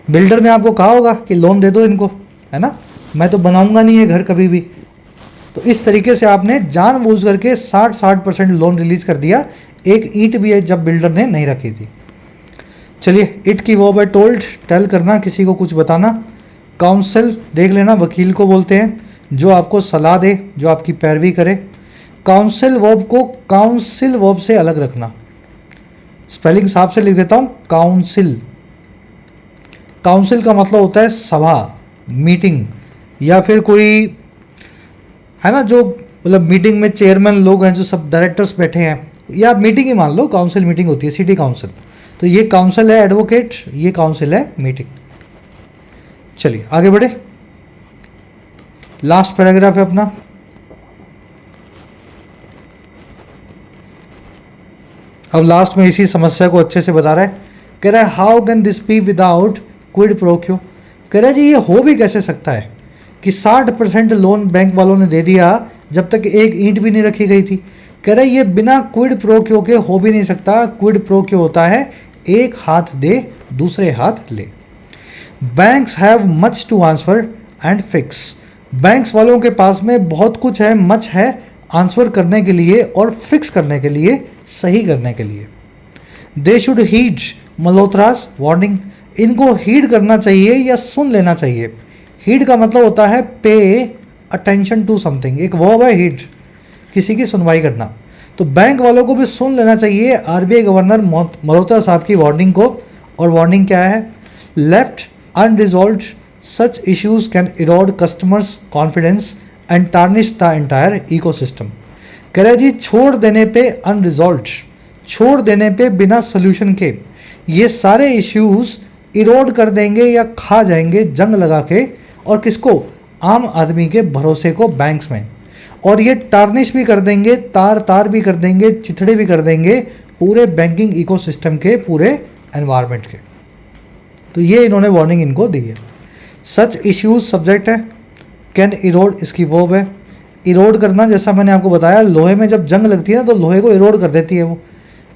बिल्डर ने आपको कहा होगा कि लोन दे दो इनको, है ना, मैं तो बनाऊंगा नहीं है घर कभी भी। तो इस तरीके से आपने जानबूझ करके 60% लोन रिलीज कर दिया, एक ईंट भी है जब बिल्डर ने नहीं रखी थी। चलिए, इट की वर्ब है टोल्ड, टेल करना, किसी को कुछ बताना। काउंसिल देख लेना, वकील को बोलते हैं जो आपको सलाह दे, जो आपकी पैरवी करे। काउंसिल वर्ब को काउंसिल वर्ब से अलग रखना, स्पेलिंग साफ से लिख देता हूँ, काउंसिल। काउंसिल का मतलब होता है सभा, मीटिंग, या फिर कोई, है ना, जो मतलब मीटिंग में चेयरमैन लोग हैं, जो सब डायरेक्टर्स बैठे हैं, या मीटिंग ही मान लो, काउंसिल मीटिंग होती है, सिटी काउंसिल। तो ये काउंसिल है एडवोकेट, ये काउंसिल है मीटिंग। चलिए आगे बढ़े, लास्ट पैराग्राफ है अपना। अब लास्ट में इसी समस्या को अच्छे से बता रहा है, कह रहा है how can this be without quid pro quo. कह रहा है जी ये हो भी कैसे सकता है कि 60% लोन बैंक वालों ने दे दिया जब तक एक ईंट भी नहीं रखी गई थी। कह रहे ये बिना क्विड प्रो क्यो के हो भी नहीं सकता। क्विड प्रो क्यो होता है एक हाथ दे दूसरे हाथ ले। Banks have much to answer and fix. Banks वालों के पास में बहुत कुछ है, मच है आंसर करने के लिए और फिक्स करने के लिए, सही करने के लिए। They should heed Malhotra's warning. इनको हीड करना चाहिए या सुन लेना चाहिए। हीड का मतलब होता है पे अटेंशन टू समथिंग, एक वर्ब है हीड, किसी की सुनवाई करना। तो बैंक वालों को भी सुन लेना चाहिए आरबीआई गवर्नर मल्होत्रा साहब की वार्निंग को। और वार्निंग क्या है? Left unresolved such issues can Erode customers confidence and tarnish the entire ecosystem. कह रहे जी छोड़ देने पे अनरिजॉल्व्ड, छोड़ देने पे बिना सोल्यूशन के ये सारे इश्यूज इरोड कर देंगे या खा जाएंगे जंग लगा के, और किसको? आम आदमी के भरोसे को बैंक्स में। और ये टार्निश भी कर देंगे, तार तार भी कर देंगे, चिथड़े भी कर देंगे पूरे बैंकिंग इकोसिस्टम के, पूरे एनवायरनमेंट के। तो ये इन्होंने वार्निंग इनको दी है। सच इश्यूज सब्जेक्ट है, कैन इरोड इसकी वर्ब है। इरोड करना, जैसा मैंने आपको बताया, लोहे में जब जंग लगती है ना तो लोहे को इरोड कर देती है वो।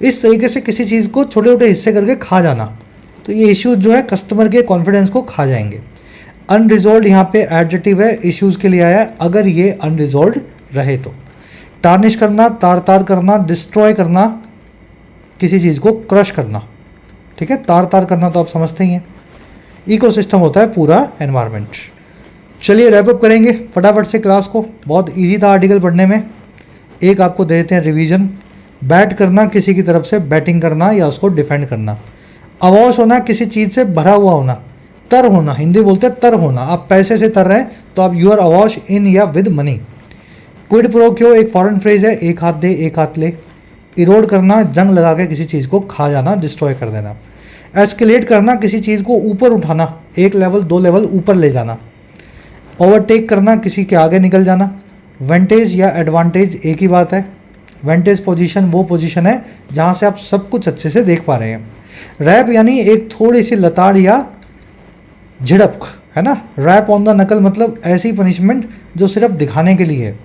इस तरीके से किसी चीज़ को छोटे छोटे हिस्से करके खा जाना। तो ये इश्यूज जो है कस्टमर के कॉन्फिडेंस को खा जाएंगे। अनरिजॉल्व यहाँ पे एडजेक्टिव है, इश्यूज के लिए आया अगर ये अनरिजॉल्व रहे तो। टार्निश करना, तार तार करना, डिस्ट्रॉय करना, किसी चीज़ को क्रश करना। ठीक है, तार तार करना तो आप समझते ही हैं। इकोसिस्टम होता है पूरा एनवायरनमेंट। चलिए रैप अप करेंगे फटाफट से क्लास को। बहुत इजी था आर्टिकल पढ़ने में। एक आपको दे देते हैं रिवीजन। बैट करना, किसी की तरफ से बैटिंग करना या उसको डिफेंड करना। अवॉश होना, किसी चीज़ से भरा हुआ होना। तर होना, हिंदी बोलते हैं तर होना। आप पैसे से तर रहे हैं तो आप यू आर अवॉश इन या विद मनी। क्विड प्रो क्यो एक फॉरेन फ्रेज है, एक हाथ दे एक हाथ ले। इरोड करना, जंग लगा के किसी चीज़ को खा जाना, डिस्ट्रॉय कर देना। एस्केलेट करना, किसी चीज़ को ऊपर उठाना, एक लेवल दो लेवल ऊपर ले जाना। ओवरटेक करना, किसी के आगे निकल जाना। वेंटेज या एडवांटेज एक ही बात है। वेंटेज पोजीशन वो पोजीशन है जहाँ से आप सब कुछ अच्छे से देख पा रहे हैं। रैप यानी एक थोड़ी सी लताड़ या झिड़प, है ना। रैप ऑन द नकल मतलब ऐसी पनिशमेंट जो सिर्फ दिखाने के लिए है।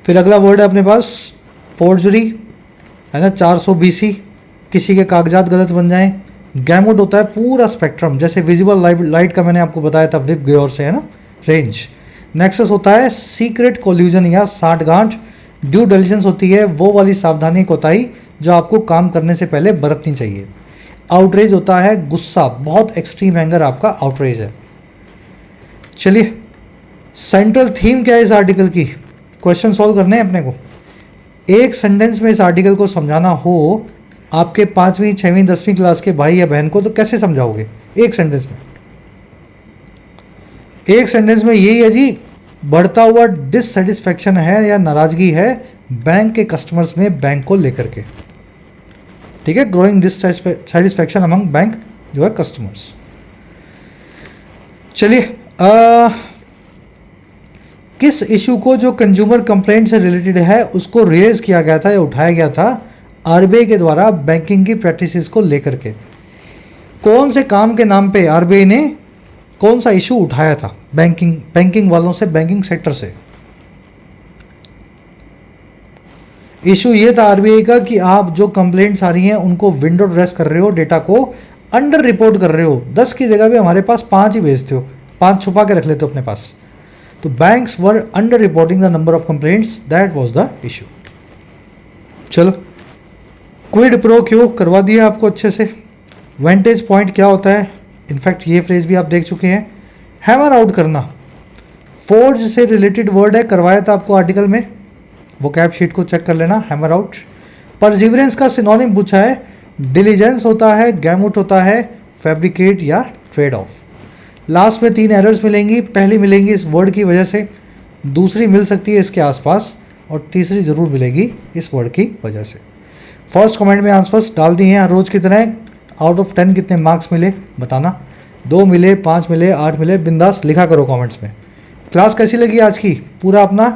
फिर अगला वर्ड है अपने पास फोर्जरी, है ना। 400 BC, किसी के कागजात गलत बन जाएं। गैमुट होता है पूरा स्पेक्ट्रम, जैसे विजिबल लाइट का मैंने आपको बताया था विप ग्योर से, है ना, रेंज। नेक्सस होता है सीक्रेट कोल्यूजन या साठगांठ। ड्यू डिलिजेंस होती है वो वाली सावधानी कोताही जो आपको काम करने से पहले बरतनी चाहिए। आउटरेज होता है गुस्सा, बहुत एक्सट्रीम एंगर आपका आउटरेज है। चलिए सेंट्रल थीम क्या है इस आर्टिकल की, क्वेश्चन सॉल्व करने हैं अपने को। एक सेंटेंस में इस आर्टिकल को समझाना हो आपके 5वीं 6वीं 10वीं क्लास के भाई या बहन को, तो कैसे समझाओगे एक सेंटेंस में? एक सेंटेंस में यही है जी, बढ़ता हुआ डिससेटिस्फैक्शन है या नाराजगी है बैंक के कस्टमर्स में बैंक को लेकर के। ठीक है, ग्रोइंग डिससेटिस्फैक्शन अमंग बैंक जो है कस्टमर्स। चलिए किस इशू को जो कंज्यूमर कंप्लेंट से रिलेटेड है उसको रेज किया गया था या उठाया गया था आरबीआई के द्वारा बैंकिंग की प्रैक्टिसेस को लेकर के? कौन से काम के नाम पे आरबीआई ने कौन सा इशू उठाया था बैंकिंग वालों से, बैंकिंग सेक्टर से? इशू ये था आरबीआई का कि आप जो कंप्लेंट्स आ रही हैं उनको विंडो ड्रेस कर रहे हो, डेटा को अंडर रिपोर्ट कर रहे हो। 10 की जगह भी हमारे पास 5 ही भेजते हो, 5 छुपा के रख लेते हो अपने पास। तो banks were under reporting the number of complaints, that was the issue. चलो क्विड प्रो क्यो करवा दिया आपको अच्छे से। वेंटेज पॉइंट क्या होता है, इनफैक्ट ये फ्रेज भी आप देख चुके हैं। हैमर आउट करना, फोर्ज से रिलेटेड वर्ड है, करवाया था आपको आर्टिकल में, वो कैप शीट को चेक कर लेना। Hammer out. परसिवरेंस का सिनोनिम पूछा है, डिलीजेंस होता है, गैमुट होता है, फैब्रिकेट या ट्रेड ऑफ। लास्ट में 3 एरर्स मिलेंगी, पहली मिलेंगी इस वर्ड की वजह से, दूसरी मिल सकती है इसके आसपास, और तीसरी ज़रूर मिलेगी इस वर्ड की वजह से। फर्स्ट कमेंट में आंसर्स डाल दिए हैं रोज़ की तरह। आउट ऑफ 10 कितने मार्क्स मिले बताना, 2 मिले, 5 मिले, 8 मिले, बिंदास लिखा करो कमेंट्स में। क्लास कैसी लगी आज की, पूरा अपना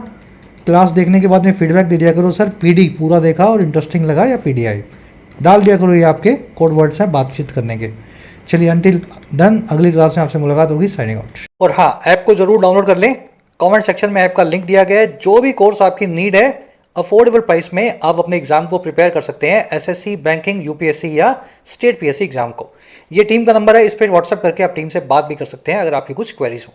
क्लास देखने के बाद में फीडबैक दे दिया करो। सर पीडी पूरा देखा और इंटरेस्टिंग लगा या पीडीआई, डाल दिया करो। ये आपके कोड वर्ड्स हैं बातचीत करने के। चलिए अंटिल देन अगली क्लास में आपसे मुलाकात होगी। Signing out. और हाँ, ऐप को जरूर डाउनलोड कर लें। कमेंट सेक्शन में ऐप का लिंक दिया गया है। जो भी कोर्स आपकी नीड है, अफोर्डेबल प्राइस में आप अपने एग्जाम को प्रिपेयर कर सकते हैं, एसएससी, बैंकिंग, यूपीएससी या स्टेट पीएससी एग्जाम को। ये टीम का नंबर है, इस पर व्हाट्सएप करके आप टीम से बात भी कर सकते हैं अगर आपकी कुछ क्वेरीज हो।